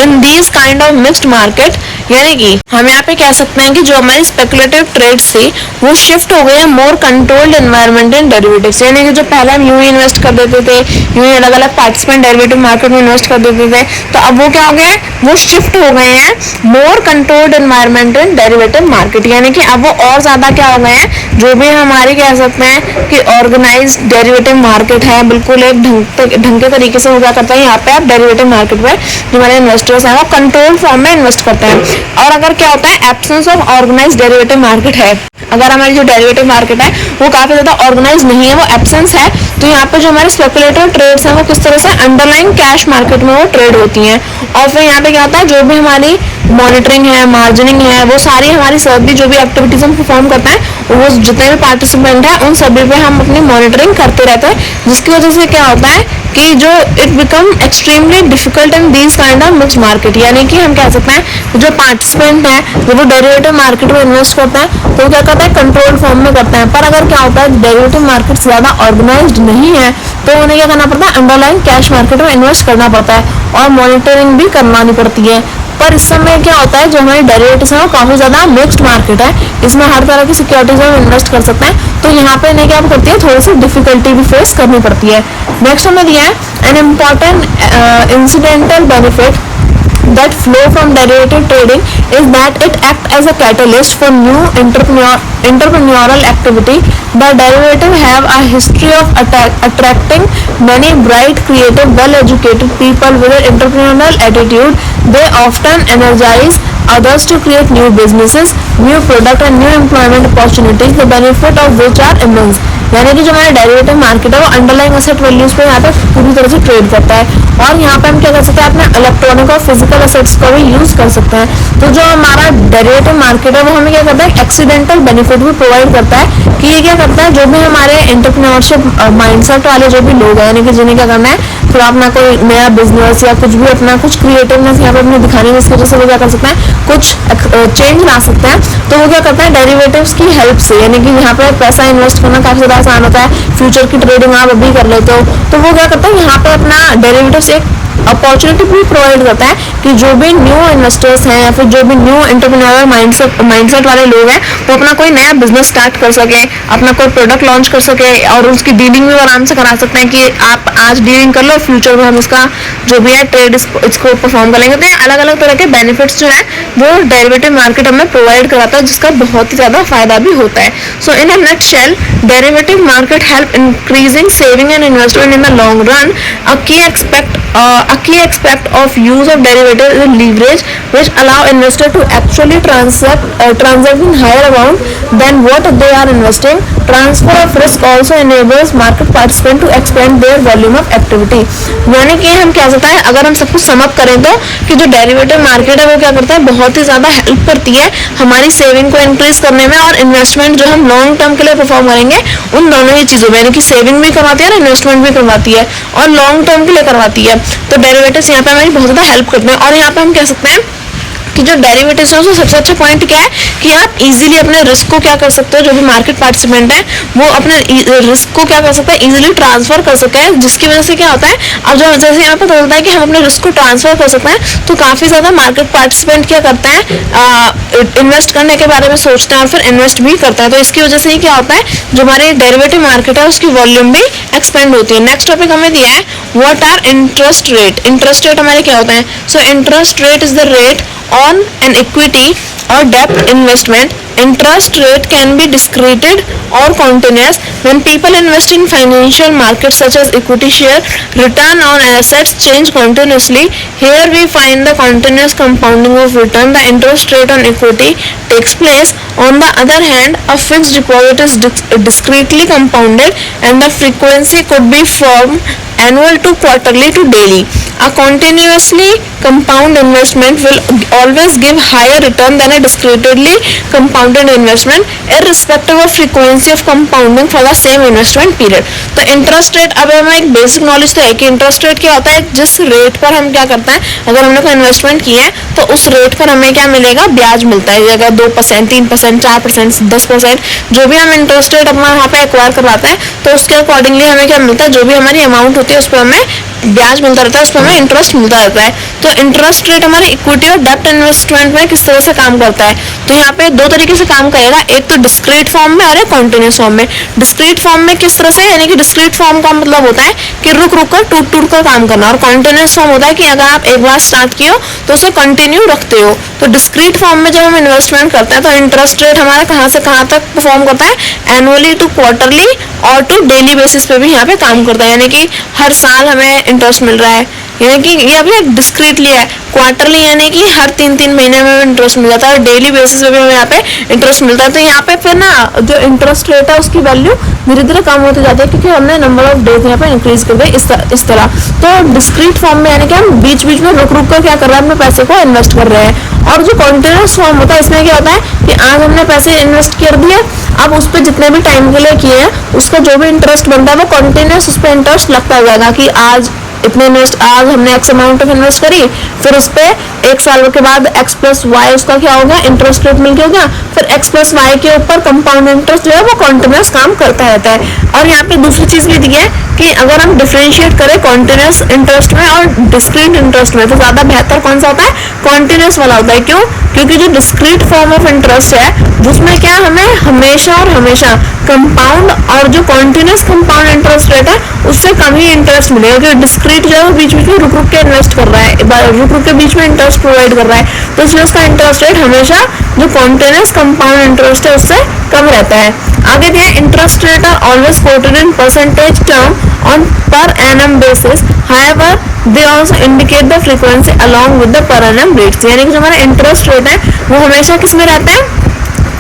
in these kind of mixed market. यानी कि हम यहाँ पे कह सकते हैं कि जो हमारी स्पेकुलेटिव ट्रेड्स थी वो शिफ्ट हो गए मोर कंट्रोल्ड एनवायरनमेंट एंड डेरिवेटिव्स, यानी कि जो पहले हम यूं ही इन्वेस्ट कर देते थे, यूं ही अलग अलग पार्टिसिपेंट डेरिवेटिव मार्केट में इन्वेस्ट कर देते थे, तो अब वो क्या हो गया, वो शिफ्ट हो गए हैं more controlled environment and derivative market, यानी कि अब वो और ज्यादा क्या हो गए हैं, जो भी हमारी कह सकते हैं कि ऑर्गेनाइज डेरिवेटिव मार्केट है, बिल्कुल एक ढंग के तरीके से हो क्या करता है, यहाँ पे आप डेरिवेटिव मार्केट में जो हमारे इन्वेस्टर्स हैं वो कंट्रोल फॉर्म में इन्वेस्ट करते हैं। और अगर क्या होता है, absence of organise derivative market है, अगर हमारी जो डेरिवेटिव मार्केट है वो काफी ज्यादा ऑर्गेनाइज नहीं है, वो एब्सेंस है, तो यहाँ पे जो हमारे स्पेकुलेटिव ट्रेड्स हैं वो किस तरह से अंडरलाइन कैश मार्केट में वो ट्रेड होती हैं। और फिर यहाँ पे क्या होता है, जो भी हमारी मॉनिटरिंग है, मार्जिनिंग है, वो सारी हमारी सभी जो भी एक्टिविटीज हम परफॉर्म करते हैं, वो जितने भी पार्टिसिपेंट हैं उन सभी पे हम अपनी मॉनिटरिंग करते रहते हैं, जिसकी वजह से क्या होता है कि जो it become extremely difficult in these kind of mix market, यानी कि हम कह सकते हैं जो पार्टिसिपेंट हैं जब वो डेरिवेटिव मार्केट में इन्वेस्ट करते हैं तो क्या करते हैं, कंट्रोल फॉर्म में करते हैं। पर अगर क्या होता है, डेरिवेटिव मार्केट ज्यादा ऑर्गेनाइज्ड नहीं है तो उन्हें क्या करना पड़ता है, अंडरलाइन कैश मार्केट में इन्वेस्ट करना पड़ता है और मॉनिटरिंग भी करवानी पड़ती है। पर इस समय क्या होता है, जो हमारी डेरिवेटिव्स है वो काफी ज्यादा मिक्स्ड मार्केट है, इसमें हर तरह की सिक्योरिटीज में इन्वेस्ट कर सकते हैं, तो यहाँ पे इन्हें क्या करती है, थोड़ी सी डिफिकल्टी भी फेस करनी पड़ती है। नेक्स्ट हमें दिया है an important incidental benefit that flow from derivative trading is that it acts as a catalyst for new entrepreneurial activity. The derivative have a history of attracting many bright, creative, well-educated people with an entrepreneurial attitude. They often energize others to create new businesses, new product and new employment opportunities, the benefit of which are immense. यानी कि जो हमारा derivative market है वो underlying asset values पे यहाँ पे पूरी तरह से ट्रेड करता है, और यहाँ पे हम क्या कर सकते हैं, अपने इलेक्ट्रॉनिक और फिजिकल एसेट्स को भी यूज कर सकते हैं। तो जो हमारा डेरिवेटिव मार्केट है वो हमें क्या करता है, एक्सीडेंटल बेनिफिट भी प्रोवाइड करता है कि ये क्या करता है, जो भी हमारे एंटरप्रेन्योरशिप माइंडसेट वाले जो भी लोग हैं, यानी कि जिन्हें क्या करना है, थोड़ा अपना कोई नया बिजनेस या कुछ भी अपना कुछ क्रिएटिवनेस यहाँ पे अपने दिखाने की वजह से वो क्या कर सकते हैं, कुछ चेंज ला सकते हैं, तो वो क्या करते हैं डेरिवेटिव्स की हेल्प से, यानी कि यहाँ पे पैसा इन्वेस्ट करना काफी ज्यादा आसान होता है, फ्यूचर की ट्रेडिंग आप अभी कर लेते हो, तो वो क्या करता है यहाँ पे अपना डेरिवेटिव्स एक अपॉर्चुनिटी भी प्रोवाइड करता है कि जो भी न्यू इन्वेस्टर्स हैं या फिर जो भी न्यू एंटरप्रेन्योर माइंडसेट वाले लोग हैं वो अपना कोई नया बिजनेस स्टार्ट कर सके, अपना कोई प्रोडक्ट लॉन्च कर सके और उसकी डीलिंग भी आराम से करा सकते हैं कि आप आज डीलिंग कर लो, फ्यूचर में हम इसका जो भी है ट्रेड इसको परफॉर्म करेंगे। तो ये अलग अलग तरह के बेनिफिट्स जो है वो डेरिवेटिव मार्केट हमें प्रोवाइड कराता है, जिसका बहुत ही ज्यादा फायदा भी होता है। So in a nutshell, derivative market help increasing saving and investment in the long run. A key aspect of use of derivative is leverage, which allow investor to actually transact in higher amount than what they are investing. Transfer of risk also enables market participant to expand their volume of activity. यानी कि हम कह सकते हैं, अगर हम सब कुछ समअप करें तो कि जो डेरिवेटिव मार्केट है वो क्या करता है, बहुत ही ज्यादा हेल्प करती है हमारी सेविंग को इंक्रीज करने में, और इन्वेस्टमेंट जो हम लॉन्ग टर्म के लिए परफॉर्म करेंगे उन दोनों ही चीजों में, यानी कि सेविंग भी करवाती है और इन्वेस्टमेंट भी करवाती है और लॉन्ग टर्म के लिए करवाती है। तो डेरिवेटिव्स यहाँ पे हमारी बहुत ज्यादा हेल्प करते हैं। और यहाँ पे हम कह सकते हैं कि जो डेरिवेटिव्स है उसका सबसे अच्छा पॉइंट क्या है कि आप इजीली अपने रिस्क को क्या कर सकते हो, जो भी मार्केट पार्टिसिपेंट है वो अपने रिस्क को क्या कर सकते हैं, इजीली ट्रांसफर कर सकते हैं, जिसकी वजह से क्या होता है, अब जो जैसे यहाँ पे बोलता है कि हम अपने रिस्क को ट्रांसफर कर सकते हैं, तो काफी ज्यादा मार्केट पार्टिसिपेंट क्या करते हैं, इन्वेस्ट करने के बारे में सोचते हैं और फिर इन्वेस्ट भी करते हैं। तो इसकी वजह से ही क्या होता है, जो हमारी डेरिवेटिव मार्केट है उसकी वॉल्यूम भी एक्सपेंड होती है। नेक्स्ट टॉपिक हमें दिया है what are interest rate. Interest rate हमारे क्या होता है, so interest rate is the rate on an equity or debt investment. Interest rate can be discrete or continuous. When people invest in financial markets such as equity share, return on assets change continuously. Here we find the continuous compounding of return. The interest rate on equity takes place. On the other hand, a fixed deposit is discretely compounded and the frequency could be from annual to quarterly to daily. A continuously compound investment will always give higher return than a a discretely compounded investment irrespective of frequency of compounding for the same investment period. तो interest rate, अब हमें एक basic knowledge तो है कि interest rate क्या होता है, जिस रेट पर हम क्या करते हैं, अगर हमने कोई इन्वेस्टमेंट की है तो उस रेट पर हमें क्या मिलेगा, ब्याज मिलता है. अगर 2%, 3%, 4%, 10%, जो भी हम इंटरेस्ट रेट अपना यहाँ पे एक्वायर करवाते हैं तो उसके अकॉर्डिंगली हमें क्या मिलता है, जो भी हमारी अमाउंट होती है उस पर हमें ब्याज मिलता रहता है, उस पर हमें इंटरेस्ट मिलता रहता है. तो इंटरेस्ट रेट हमारे इक्विटी और डेब्ट इन्वेस्टमेंट में किस तरह से काम करता है, तो यहाँ पे दो तरीके से काम करेगा, एक तो डिस्क्रीट फॉर्म में और एक कॉन्टिन्यूस फॉर्म में. डिस्क्रीट फॉर्म में किस तरह से, यानी कि डिस्क्रीट फॉर्म का मतलब होता है कि रुक रुक कर टूट टूट कर काम करना, और कॉन्टिन्यूस फॉर्म होता है कि अगर आप एक बार स्टार्ट किए हो तो उसे कंटिन्यू रखते हो. तो डिस्क्रीट फॉर्म में जब हम इन्वेस्टमेंट करते हैं तो इंटरेस्ट रेट हमारा कहाँ से कहाँ तक परफॉर्म करता है, एनुअली टू क्वार्टरली और टू डेली बेसिस पे भी यहाँ पे काम करता है, यानी कि हर साल हमें इंटरेस्ट मिल रहा है, यानी कि ये अभी डिस्क्रीटली है. क्वार्टरली यानी कि हर 3-3 महीने में इंटरेस्ट मिल जाता है, और डेली बेसिस पे भी हमें यहाँ पे इंटरेस्ट मिलता है. तो यहाँ पे फिर ना जो इंटरेस्ट रेट है उसकी वैल्यू धीरे धीरे कम होती जाती है, क्योंकि हमने नंबर ऑफ डेज यहाँ पे इंक्रीज कर दिया इस तरह. तो डिस्क्रीट फॉर्म में यानी कि हम बीच बीच में रुक रुक कर क्या कर रहे हैं, अपने पैसे को इन्वेस्ट कर रहे हैं. और जो कॉन्टिन्यूस फॉर्म होता है इसमें क्या होता है कि आज हमने पैसे इन्वेस्ट कर दिए, अब उस पर जितने भी टाइम के लिए किए हैं उसका जो भी इंटरेस्ट बनता है वो कॉन्टिन्यूस उस पर इंटरेस्ट लगता जाएगा, कि आज इतने आज हमने एक्स अमाउंट ऑफ इन्वेस्ट करी, फिर उस पर 1 साल के बाद एक्स प्लस वाई उसका क्या हो गया, इंटरेस्ट रेट मिल गया, फिर एक्स प्लस वाई के ऊपर कंपाउंड इंटरेस्ट जो है वो कॉन्टिन्यूस काम करता रहता है. और यहाँ पे दूसरी चीज भी दी है कि अगर हम डिफरेंशिएट करें कॉन्टिन्यूस इंटरेस्ट में और डिस्क्रीट इंटरेस्ट में, तो ज्यादा बेहतर कौन सा होता है, कॉन्टिन्यूस वाला होता है. क्यों, क्योंकि जो डिस्क्रीट फॉर्म ऑफ इंटरेस्ट है जिसमें क्या हमें हमेशा और हमेशा कंपाउंड, और जो कॉन्टिन्यूस कंपाउंड इंटरेस्ट रेट है उससे कम ही इंटरेस्ट मिलेगा, क्योंकि डिस्क्रीट जो है बीच बीच में रुक रुक के इन्वेस्ट कर रहा है, रुक रुक के बीच में इंटरेस्ट प्रोवाइड कर रहा है, तो इसलिए उसका इंटरेस्ट रेट हमेशा जो कॉन्टिन्यूस कंपाउंड इंटरेस्ट है उससे कम रहता है. आगे दिया interest rate are always quoted in percentage term on per annum basis, however they also indicate the frequency along with the per annum rates. यानी कि जो हमारा इंटरेस्ट रेट है वो हमेशा किस में रहता है,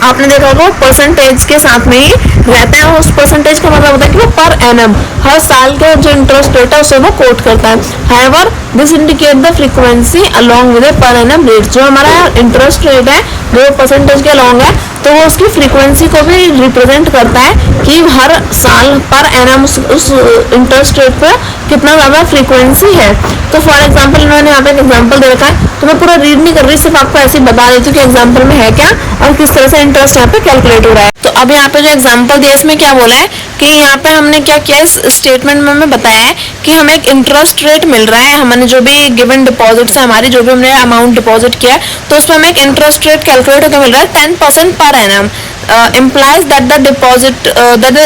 आपने देखा होगा परसेंटेज के साथ में ही रहता है. उस परसेंटेज का मतलब होता है कि वो पर एनम हर साल का जो इंटरेस्ट रेट है उसे वो कोट करता है. However this indicate the frequency along with per annum rate. जो हमारा इंटरेस्ट रेट है जो परसेंटेज के अलोंग है तो वो उसकी फ्रीक्वेंसी को भी रिप्रेजेंट करता है कि हर साल पर एनम उस इंटरेस्ट रेट पर कितना ज़्यादा फ्रीक्वेंसी है. तो फॉर एग्जांपल इन्होंने यहाँ पे एक एग्जांपल दे रखा है, तो मैं पूरा रीड नहीं कर रही, सिर्फ आपको ऐसे ही बता देती हूँ कि एग्जांपल में है क्या और किस तरह से इंटरेस्ट यहाँ पे कैलकुलेट हो रहा है. तो अब यहाँ पे जो एग्जांपल दिया इसमें क्या बोला है कि यहाँ पे हमने क्या किया, इस स्टेटमेंट में हमें बताया है कि हमें एक इंटरेस्ट रेट मिल रहा है, हमने जो भी गिवन डिपॉजिट है हमारी, जो भी हमने अमाउंट डिपॉजिट किया है तो उस पर हमें एक इंटरेस्ट रेट कैलकुलेट होकर मिल रहा है 10% per annum. implies that the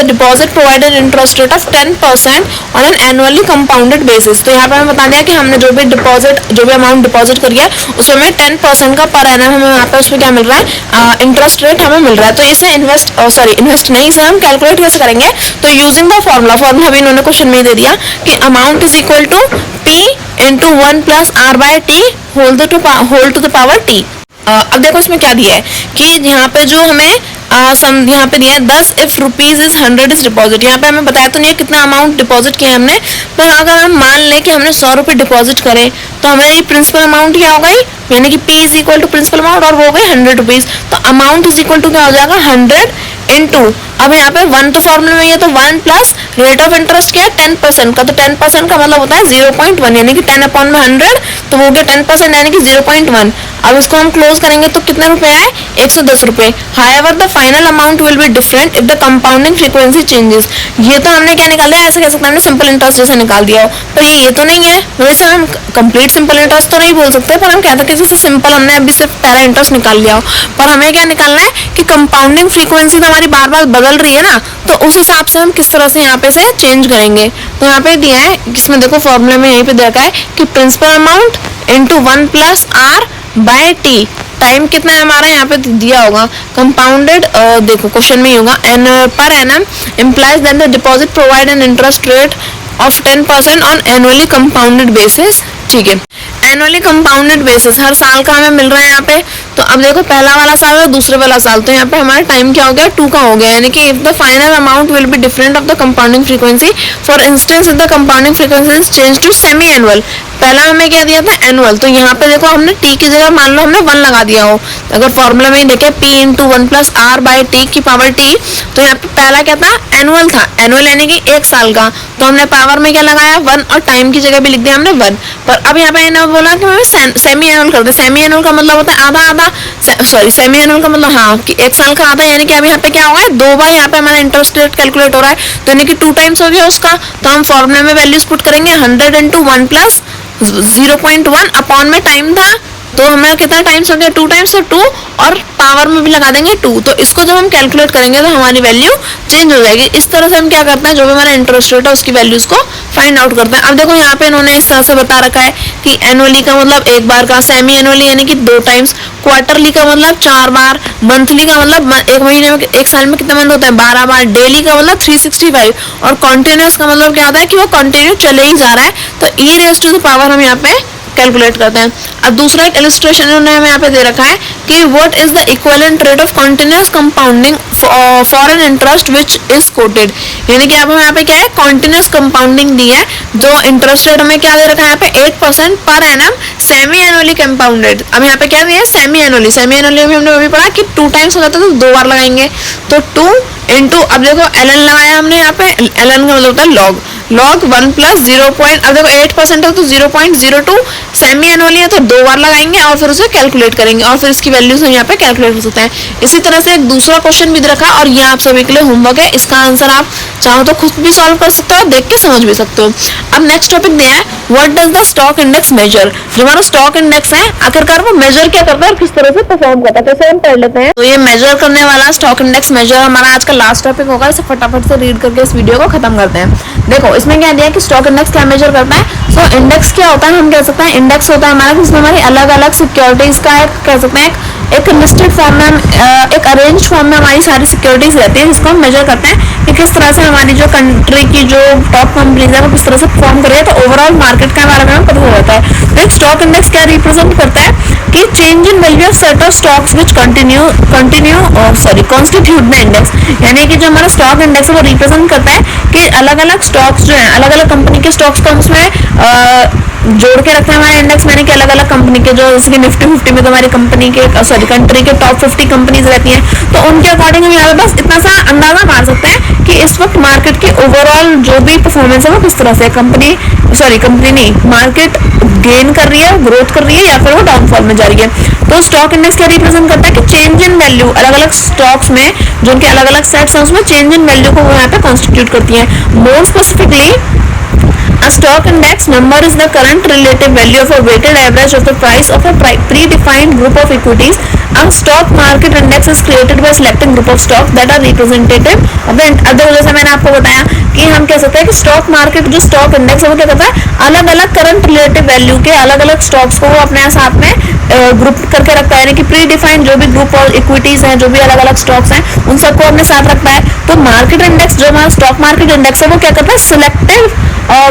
deposit provided interest rate of 10% on an annually compounded basis. तो यहाँ पे हमें बता दिया कि हमने जो भी अमाउंट डिपॉजिट करी है उसमें हमें 10% का पर एनम हमें यहाँ पे उसमें क्या मिल रहा है, इंटरेस्ट रेट हमें मिल रहा है. तो इसे इन्वेस्ट नहीं, इसे हम कैलकुलेट कैसे करेंगे, तो यूजिंग द फॉर्मूला अभी इन्होंने क्वेश्चन में दे दिया कि amount is equal to P into 1 plus R by t whole to the power T. अब देखो इसमें क्या दिया है कि यहाँ पे जो हमें यहाँ पे दिया है 10 if rupees is 100 is deposit. यहाँ पे हमें बताया तो नहीं है कितना अमाउंट डिपॉजिट किया हमने, पर अगर हम मान लें कि हमने 100 रुपये डिपॉजिट करें तो हमारी प्रिंसिपल अमाउंट क्या हो गई, यानी कि P is equal to principal amount और वो हो गई 100 रुपीज. तो अमाउंट इज इक्वल टू क्या हो जाएगा 100 इंटू, अब यहाँ पे 1 तो फॉर्मूले में है तो 1 प्लस रेट ऑफ इंटरेस्ट क्या है 10% का, तो 10% का मतलब होता है 0.1, यानी कि 10 अपॉन में 100 तो वो हो गया 10% यानी कि 0.1. अब इसको हम क्लोज करेंगे तो कितने रुपए आए 110 रुपए. However the final amount will be different if the compounding frequency changes. ये तो हमने क्या निकाल दिया, ऐसे कह सकते हैं हमने सिंपल इंटरेस्ट जैसे निकाल दिया हो, पर ये तो नहीं है, वैसे हम कंप्लीट सिंपल इंटरेस्ट तो नहीं बोल सकते, पर हम कहते हैं कि जैसे सिंपल हमने अभी सिर्फ पैरा इंटरेस्ट निकाल लिया हो, पर हमें क्या निकालना है कि कंपाउंडिंग फ्रीक्वेंसी तो हमारी बार बार बदल रही है ना, तो उस हिसाब से हम किस तरह से यहाँ पे से चेंज करेंगे. तो यहाँ पे दिया है, इसमें देखो फॉर्मूले में यहीं पे देखा है कि principal amount into 1 plus R by t, time कितना है हमारा यहाँ पे दिया होगा कंपाउंडेड, देखो क्वेश्चन में ही होगा, an per annum implies that the deposit provide an interest rate of 10% on annually compounded basis. ठीक है, एनुअली कंपाउंडेड बेसिस, हर साल का हमें मिल रहा है यहाँ पे। तो अब देखो पहला वाला साल और दूसरे वाला साल, तो यहाँ पे हमारा टाइम क्या हो गया 2 का हो गया, यानी कि if the final amount will be different of the compounding frequency, for instance if the compounding frequency is change to semi annual. पहला हमें क्या दिया था एनुअल, तो यहाँ पे देखो हमने टी की जगह मान लो हमने 1 लगा दिया हो, तो अगर फॉर्मूला में देखे p into 1 plus R by t की पावर टी, तो यहाँ पे पहला क्या था एनुअल था, एनुअल यानी कि 1 साल का, तो हमने पावर में क्या लगाया 1 और टाइम की जगह भी लिख दिया हमने 1। पर अब यहाँ पे इन्होंने बोला कि हमें सेमी एनुअल कर दे। सेमी एनुअल का मतलब होता है आधा आधा, सॉरी सेमी एनुअल का मतलब हाँ कि 1 साल का आधा, यानी कि अब यहाँ पे क्या होगा 2 बार यहाँ पे हमारा इंटरेस्ट रेट कैलकुलेट हो रहा है, तो यानी कि 2 टाइम्स हो गया उसका। तो हम फॉर्मूले में वैल्यूज पुट करेंगे 100 इंटू 1 प्लस 0.1 अपॉन में टाइम था, तो हमें कितना टाइम्स हो गया 2 टाइम्स, तो 2 और पावर में भी लगा देंगे 2, तो इसको जब हम कैलकुलेट करेंगे तो हमारी वैल्यू चेंज हो जाएगी। इस तरह से हम क्या करते हैं जो भी हमारा इंटरेस्ट रेट है उसकी वैल्यूज को फाइंड आउट करते हैं। अब देखो यहाँ पे इन्होंने इस तरह से बता रखा है कि एनुअली का मतलब 1 बार का, सेमी एनुअली यानी कि 2 टाइम्स, क्वार्टरली का मतलब 4 बार, मंथली का मतलब 1 महीने में 1 साल में कितने मंथ होते हैं 12 बार, डेली का मतलब 365, और कॉन्टिन्यूस का मतलब क्या होता है कि वो कंटिन्यू चले ही जा रहा है, तो e raise to the power हम यहाँ पे कैलकुलेट करते हैं। अब दूसरा एक इलस्ट्रेशन उन्होंने हमें यहाँ पे दे रखा है कि what is the equivalent rate of continuous compounding for an interest which is coated, यानी कि अब हम यहाँ पे क्या है कंटिन्यूअस कंपाउंडिंग दी है, जो इंटरेस्ट रेट हमें क्या दे रखा है यहाँ पे 8% per annum semi annually compounded. अब यहाँ पे क्या दिया है सेमी एनुअली, सेमी एनुअली में हमने अभी पढ़ा कि 2 टाइम्स हो जाता है तो 2 बार लगाएंगे, तो 2 इंटू अब देखो एल लगाया हमने यहाँ पे, एल का मतलब होता है लॉग 1 प्लस 0. अब देखो 8% है तो 0.02, सेमी एनुअली है तो 2 बार लगाएंगे और फिर उसे कैलकुलेट करेंगे और फिर इसकी वैल्यूज हम यहाँ पे कैलकुलेट कर सकते हैं। इसी तरह से एक दूसरा क्वेश्चन भी दे रखा और ये आप सभी के लिए होमवर्क है, इसका आंसर आप चाहो तो खुद भी सॉल्व कर सकते हो, देख के समझ भी सकते हो। अब नेक्स्ट टॉपिक दिया है what does the stock index major, जो हमारा स्टॉक इंडेक्स है आखिरकार वो मेजर क्या करता है और किस तरह से परफॉर्म करता है, तो इसे हम पढ़ लेते हैं। तो ये मेजर करने वाला स्टॉक इंडेक्स मेजर हमारा आज का लास्ट टॉपिक होगा, इसे फटाफट से रीड करके इस वीडियो को खत्म करते हैं। देखो इसमें क्या दिया है कि स्टॉक इंडेक्स क्या मेजर करता है। सो इंडेक्स क्या होता है, हम कह सकते हैं इंडेक्स होता है हमारा जिसमें हमारी अलग अलग सिक्योरिटीज का कह सकते हैं एक लिस्टेड फॉर्म में, एक अरेंज फॉर्म में हमारी सारी सिक्योरिटीज रहती है, जिसको हम मेजर करते हैं कि किस तरह से हमारी जो कंट्री की जो टॉप कंपनीज है वो किस तरह से परफॉर्म कर रही है, तो ओवरऑल मार्केट के बारे में हमें पता रहता है। तो एक स्टॉक इंडेक्स क्या रिप्रेजेंट करता है कि change in value of set of stocks which constitute the index, यानी कि जो हमारा स्टॉक इंडेक्स है वो रिप्रेजेंट करता है कि अलग अलग स्टॉक्स जो है अलग अलग कंपनी के स्टॉक्स को हम उसमें जोड़ के रखते हैं हमारे इंडेक्स में, कि अलग अलग कंपनी के जो जैसे कि निफ्टी 50 में तो हमारी कंपनी के कंट्री के टॉप 50 कंपनीज रहती हैं, तो उनके अकॉर्डिंग हम यहाँ पे बस इतना सा अंदाजा मार सकते हैं कि इस वक्त मार्केट की ओवरऑल जो भी परफॉर्मेंस है वो किस तरह से कंपनी नहीं मार्केट गेन कर रही है, ग्रोथ कर रही है या फिर वो डाउनफॉल में जा रही है। तो स्टॉक इंडेक्स क्या रिप्रेजेंट करता है कि चेंज इन वैल्यू अलग अलग स्टॉक्स में जो उनके अलग अलग सेट्स हैं उसमें चेंज इन वैल्यू को वो यहाँ पे कॉन्स्टिट्यूट करती है। More specifically a stock index number is the current relative value of a weighted average of the price of a predefined group of equities. A stock market index is created by selecting group of stocks that are representative of the other। जैसे मैंने आपको बताया कि हम कह सकते हैं कि स्टॉक मार्केट जो स्टॉक इंडेक्स है वो क्या करता है अलग अलग करंट रिलेटिव वैल्यू के अलग अलग स्टॉक्स को वो अपने साथ में ग्रुप करके रखता है, यानी कि प्री डिफाइंड जो भी ग्रुप और इक्विटीज हैं जो भी अलग अलग स्टॉक्स हैं उन सबको अपने साथ रखता है। तो मार्केट इंडेक्स जो हमारा स्टॉक मार्केट इंडेक्स है वो क्या करता है सिलेक्टिव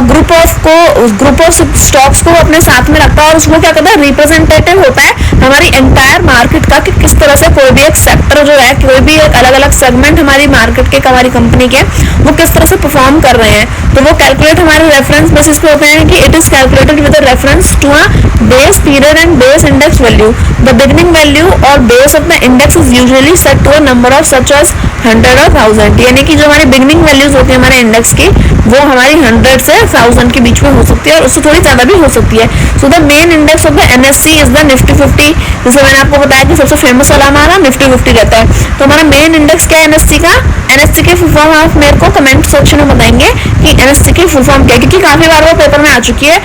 ग्रुप ऑफ स्टॉक्स को अपने साथ में रखता है और उसको क्या करता है रिप्रेजेंटेटिव होता है हमारी एंटायर मार्केट का कि किस तरह से कोई भी एक सेक्टर जो है कोई भी एक अलग अलग सेगमेंट हमारी मार्केट के हमारी कंपनी के वो किस तरह से परफॉर्म कर रहे हैं। तो वो कैलकुलेट हमारे रेफरेंस बेसिस पे होते हैं कि it is calculated with reference to a base period and base index value. The beginning value और base of the index is usually set to a number of such as 100 और 1000, यानी कि जो हमारी बिगिनिंग वैल्यूज होती है हमारे index की वो हमारी 100 से 1000 के बीच में हो सकती है और उससे थोड़ी ज्यादा भी हो सकती है। So the main index of the NSC is the Nifty 50, जैसे मैंने आपको बताया कि सबसे फेमस वाला हमारा निफ्टी 50 रहता है। तो हमारा मेन इंडेक्स क्या है एनएससी का, एनएससी के फुल फॉर्म आप मेरे को कमेंट सेक्शन में बताएंगे कि एनएससी की फुल फॉर्म क्या है, क्योंकि काफी बार वो पेपर में आ चुकी है,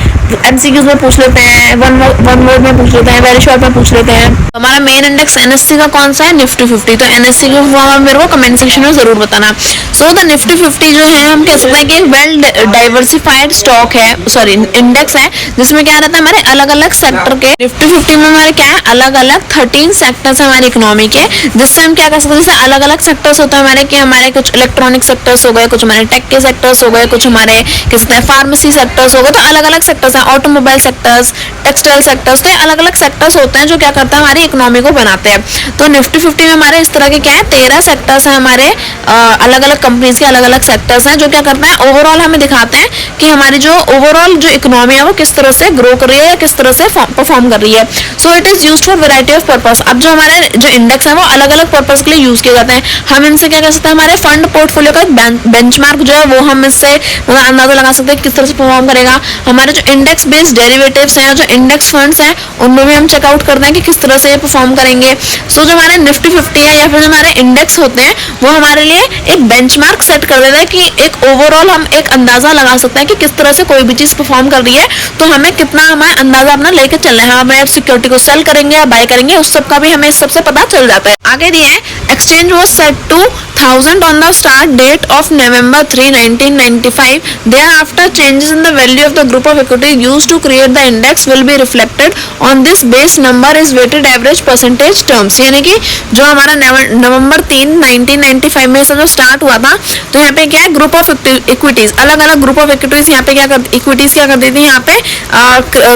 एमसीक्यूज में पूछ लेते हैं, वन वर्ड में पूछ लेते हैं, वेरी शॉर्ट में पूछ लेते हैं। हमारा मेन इंडेक्स एनएससी का कौन सा है निफ्टी 50, तो एनएससी की फुल फॉर्म मेरे को कमेंट सेक्शन में जरूर बताना। सो द निफ्टी 50 जो है हम कह सकते हैं कि एक वेल डाइवर्सिफाइड स्टॉक है, सॉरी इंडेक्स है, जिसमें क्या रहता है हमारे अलग अलग सेक्टर के। निफ्टी 50 में हमारे क्या है अलग अलग 13 सेक्टर्स है हमारी इकोनॉमी के, जिससे हम क्या कर सकते हैं, जैसे अलग अलग सेक्टर्स होते हैं हमारे कि हमारे कुछ इलेक्ट्रॉनिक सेक्टर्स हो गए, कुछ हमारे टेक के सेक्टर्स हो गए, कुछ हमारे किसी फार्मेसी सेक्टर्स हो गए, तो अलग अलग सेक्टर्स हैं, ऑटोमोबाइल सेक्टर्स, टेक्सटाइल सेक्टर्स, तो अलग अलग सेक्टर्स होते हैं जो क्या करते हैं हमारी इकोनॉमी को बनाते हैं। तो निफ्टी 50 में हमारे इस तरह के क्या है 13 सेक्टर्स हैं हमारे, अलग अलग कंपनीज के अलग अलग सेक्टर्स हैं जो क्या करते हैं ओवरऑल हमें दिखाते हैं कि हमारी जो ओवरऑल जो इकोनॉमी है वो किस तरह से ग्रो कर रही है या किस तरह से परफॉर्म कर रही है। So it is used for variety of purpose. अब जो हमारे जो इंडेक्स है वो अलग अलग पर्पस के लिए यूज किए जाते हैं। हम इनसे क्या कर सकते हैं, हमारे फंड पोर्टफोलियो का बेंचमार्क जो है वो हम इससे अंदाजा लगा सकते हैं किस तरह से परफॉर्म करेगा। हमारे जो इंडेक्स बेस्ड डेरिवेटिव्स हैं, जो इंडेक्स फंड्स हैं, उनमें भी हम चेकआउट करते हैं कि किस तरह से ये परफॉर्म करेंगे। सो जो हमारे निफ्टी 50 है या फिर जो हमारे इंडेक्स होते हैं वो हमारे लिए एक बेंचमार्क सेट कर देता है कि एक ओवरऑल हम एक अंदाजा लगा सकते हैं कि किस तरह से कोई भी चीज परफॉर्म कर रही है, तो हमें कितना हमें अंदाजा अपना लेकर चलना है, हमें सिक्योरिटी को सेल करेंगे या बाय करेंगे, उस सब का भी हमें इस सबसे पता चल जाता है। आगे दिए है exchange was set to 1000 on the start date of November 3, 1995. Thereafter, changes in the value of the group of equity used to create the index will be reflected on this base number is weighted average percentage terms. यानी कि जो हमारा नवंबर 3, 1995 में से जो start हुआ था, तो यहाँ पे क्या है ग्रुप ऑफ इक्विटीज, अलग अलग ग्रुप ऑफ इक्विटीज यहाँ पे क्या कर इक्विटीज क्या करती थी यहाँ पे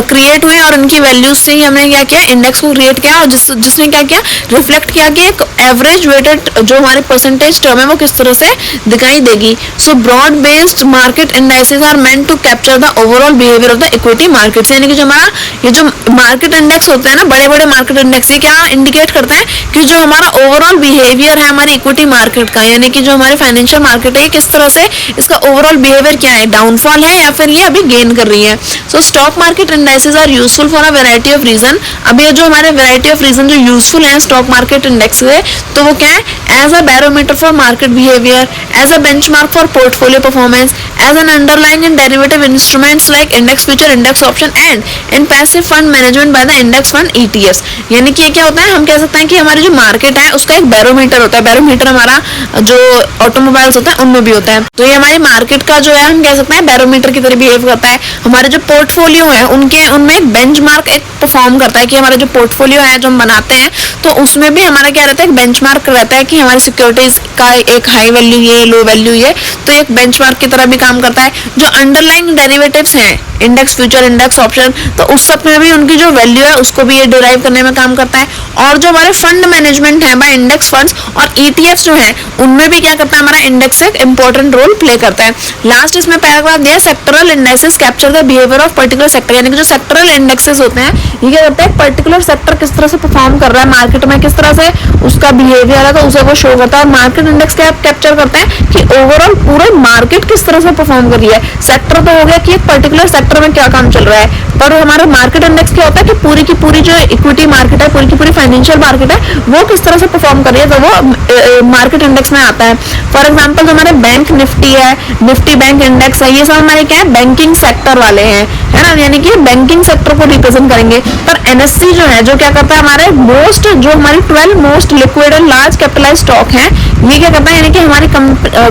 क्रिएट हुए और उनकी वैल्यूज से ही हमने क्या किया इंडेक्स को क्रिएट किया और जिसने क्या किया रिफ्लेक्ट किया कि एक एवरेज वेटेड जो हमारे परसेंटेज टर्म है वो किस तरह से दिखाई देगी। So broad based market indexes are meant to capture the overall behaviour of the equity markets. यानी कि जो हमारा ये जो मार्केट इंडेक्स होते हैं ना, बड़े बड़े मार्केट इंडेक्स, ये क्या इंडिकेट करते हैं कि जो हमारा ओवरऑल बिहेवियर है हमारी इक्विटी मार्केट का, यानी कि जो हमारी फाइनेंशियल मार्केट है किस तरह से इसका ओवरऑल बिहेवियर क्या है, डाउनफॉल है या फिर ये अभी गेन कर रही है। So stock market indexes are useful for a variety of reason. अब ये जो हमारे वैरायटी ऑफ रीजन जो यूजफुल है स्टॉक मार्केट इंडेक्स है, तो वो क्या है as a barometer for market behavior, as a benchmark for portfolio performance, as an underlying in derivative instruments like index future, index option and in passive fund management by the index fund ETFs। यानी कि क्या होता है, हम कह सकते हैं कि हमारी जो मार्केट है उसका एक बैरोमीटर होता है। बैरोमीटर हमारा जो ऑटोमोबाइल्स होता है उनमें भी होता है, तो ये हमारी मार्केट का जो है हम कह सकते हैं बैरोमीटर की तरह बिहेव करता है। हमारे जो पोर्टफोलियो है उनमें एक बेंचमार्क एक परफॉर्म करता है कि हमारा जो पोर्टफोलियो है जो हम बनाते हैं तो उसमें भी हमारा क्या रहता है एक बेंचमार्क रहता है कि हमारी सिक्योरिटीज का एक हाई वैल्यू ये, लो वैल्यू ये, तो एक बेंचमार्क की तरह भी काम करता है। जो अंडरलाइंग डेरिवेटिव्स हैं इंडेक्स फ्यूचर, इंडेक्स ऑप्शन, तो उस सब में भी उनकी जो वैल्यू है उसको भी ये डिराइव करने में काम करता है। और जो हमारे फंड मैनेजमेंट है बाय इंडेक्स फंड्स और ETFs जो है उनमें भी क्या करता है हमारा इंडेक्स एक इंपॉर्टेंट रोल प्ले करता है। लास्ट इसमें पैराग्राफ दिया sectoral indexes capture the behaviour of particular sector. यानी कि जो सेक्टरल इंडेक्सेस होते हैं ये क्या करता है पर्टिकुलर सेक्टर किस तरह से परफॉर्म कर रहा है मार्केट में, किस तरह से उसका बिहेवियर है तो उसे वो शो करता है। और मार्केट इंडेक्स क्या कैप्चर करता है कि ओवरऑल पूरे मार्केट किस तरह से परफॉर्म कर रही है। सेक्टर तो हो गया कि एक पर्टिकुलर सेक्टर में क्या काम चल रहा है, पर हमारा मार्केट इंडेक्स क्या होता है कि पूरी की पूरी जो इक्विटी मार्केट है, पूरी की पूरी फाइनेंशियल मार्केट है वो किस तरह से परफॉर्म कर रही है, तो वो मार्केट इंडेक्स में आता है। फॉर एग्जांपल जो हमारे बैंक निफ्टी है, निफ्टी बैंक इंडेक्स है, ये सब हमारे क्या है बैंकिंग सेक्टर वाले हैं, है ना, यानी कि बैंकिंग सेक्टर को रिप्रेजेंट करेंगे। पर NSE जो है जो क्या करता है हमारे मोस्ट जो हमारी 12 most liquid and large capitalise stock है, ये क्या करता है यानी कि हमारी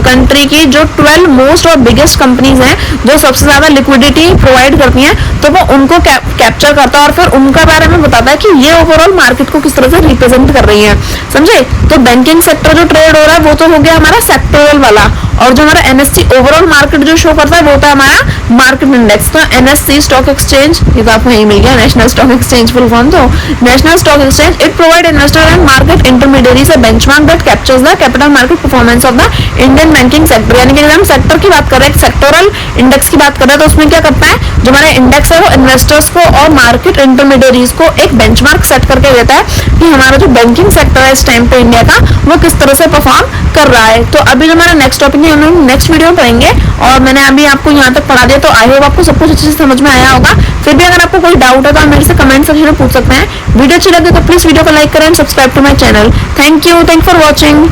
कंट्री की जो 12 मोस्ट और बिगेस्ट कंपनीज हैं जो सबसे ज्यादा लिक्विडिटी प्रोवाइड करती हैं, तो वो उनको कैप्चर करता है और फिर उनका बारे में बताता है कि ये ओवरऑल मार्केट को किस तरह से रिप्रेजेंट कर रही है, समझे। तो बैंकिंग सेक्टर जो ट्रेड हो रहा है वो तो हो गया हमारा सेक्टोरल वाला, और जो हमारा NSE ओवरऑल मार्केट जो शो करता है वो होता है हमारा मार्केट इंडेक्स। तो NSE स्टॉक एक्सचेंज, ये तो आपको यही मिल गया, national stock exchange full form, तो national stock exchange it provide investor and market intermediaries a benchmark that captures the capital market performance of the Indian banking sector. यानी कि हम सेक्टर की बात कर रहे हैं, सेक्टोरल इंडेक्स की बात कर रहे हैं, तो उसमें क्या करता है जो हमारा इंडेक्स है वो इन्वेस्टर्स को और मार्केट इंटरमीडियरीज को एक बेंचमार्क सेट करके देता है कि हमारा जो बैंकिंग सेक्टर है इस टाइम पे इंडिया का वो किस तरह से परफॉर्म कर रहा है। तो अभी जो हमारा नेक्स्ट टॉपिक है हम नेक्स्ट वीडियो में पढ़ेंगे, और मैंने अभी आपको यहाँ तक पढ़ा दिया, तो आई होप आपको सब कुछ अच्छे से समझ में आया होगा। फिर भी अगर आपको कोई डाउट है तो आप मेरे से कमेंट सेक्शन में पूछ सकते हैं। वीडियो अच्छी लगे तो प्लीज वीडियो को लाइक करें and subscribe to my channel. Thank you for watching.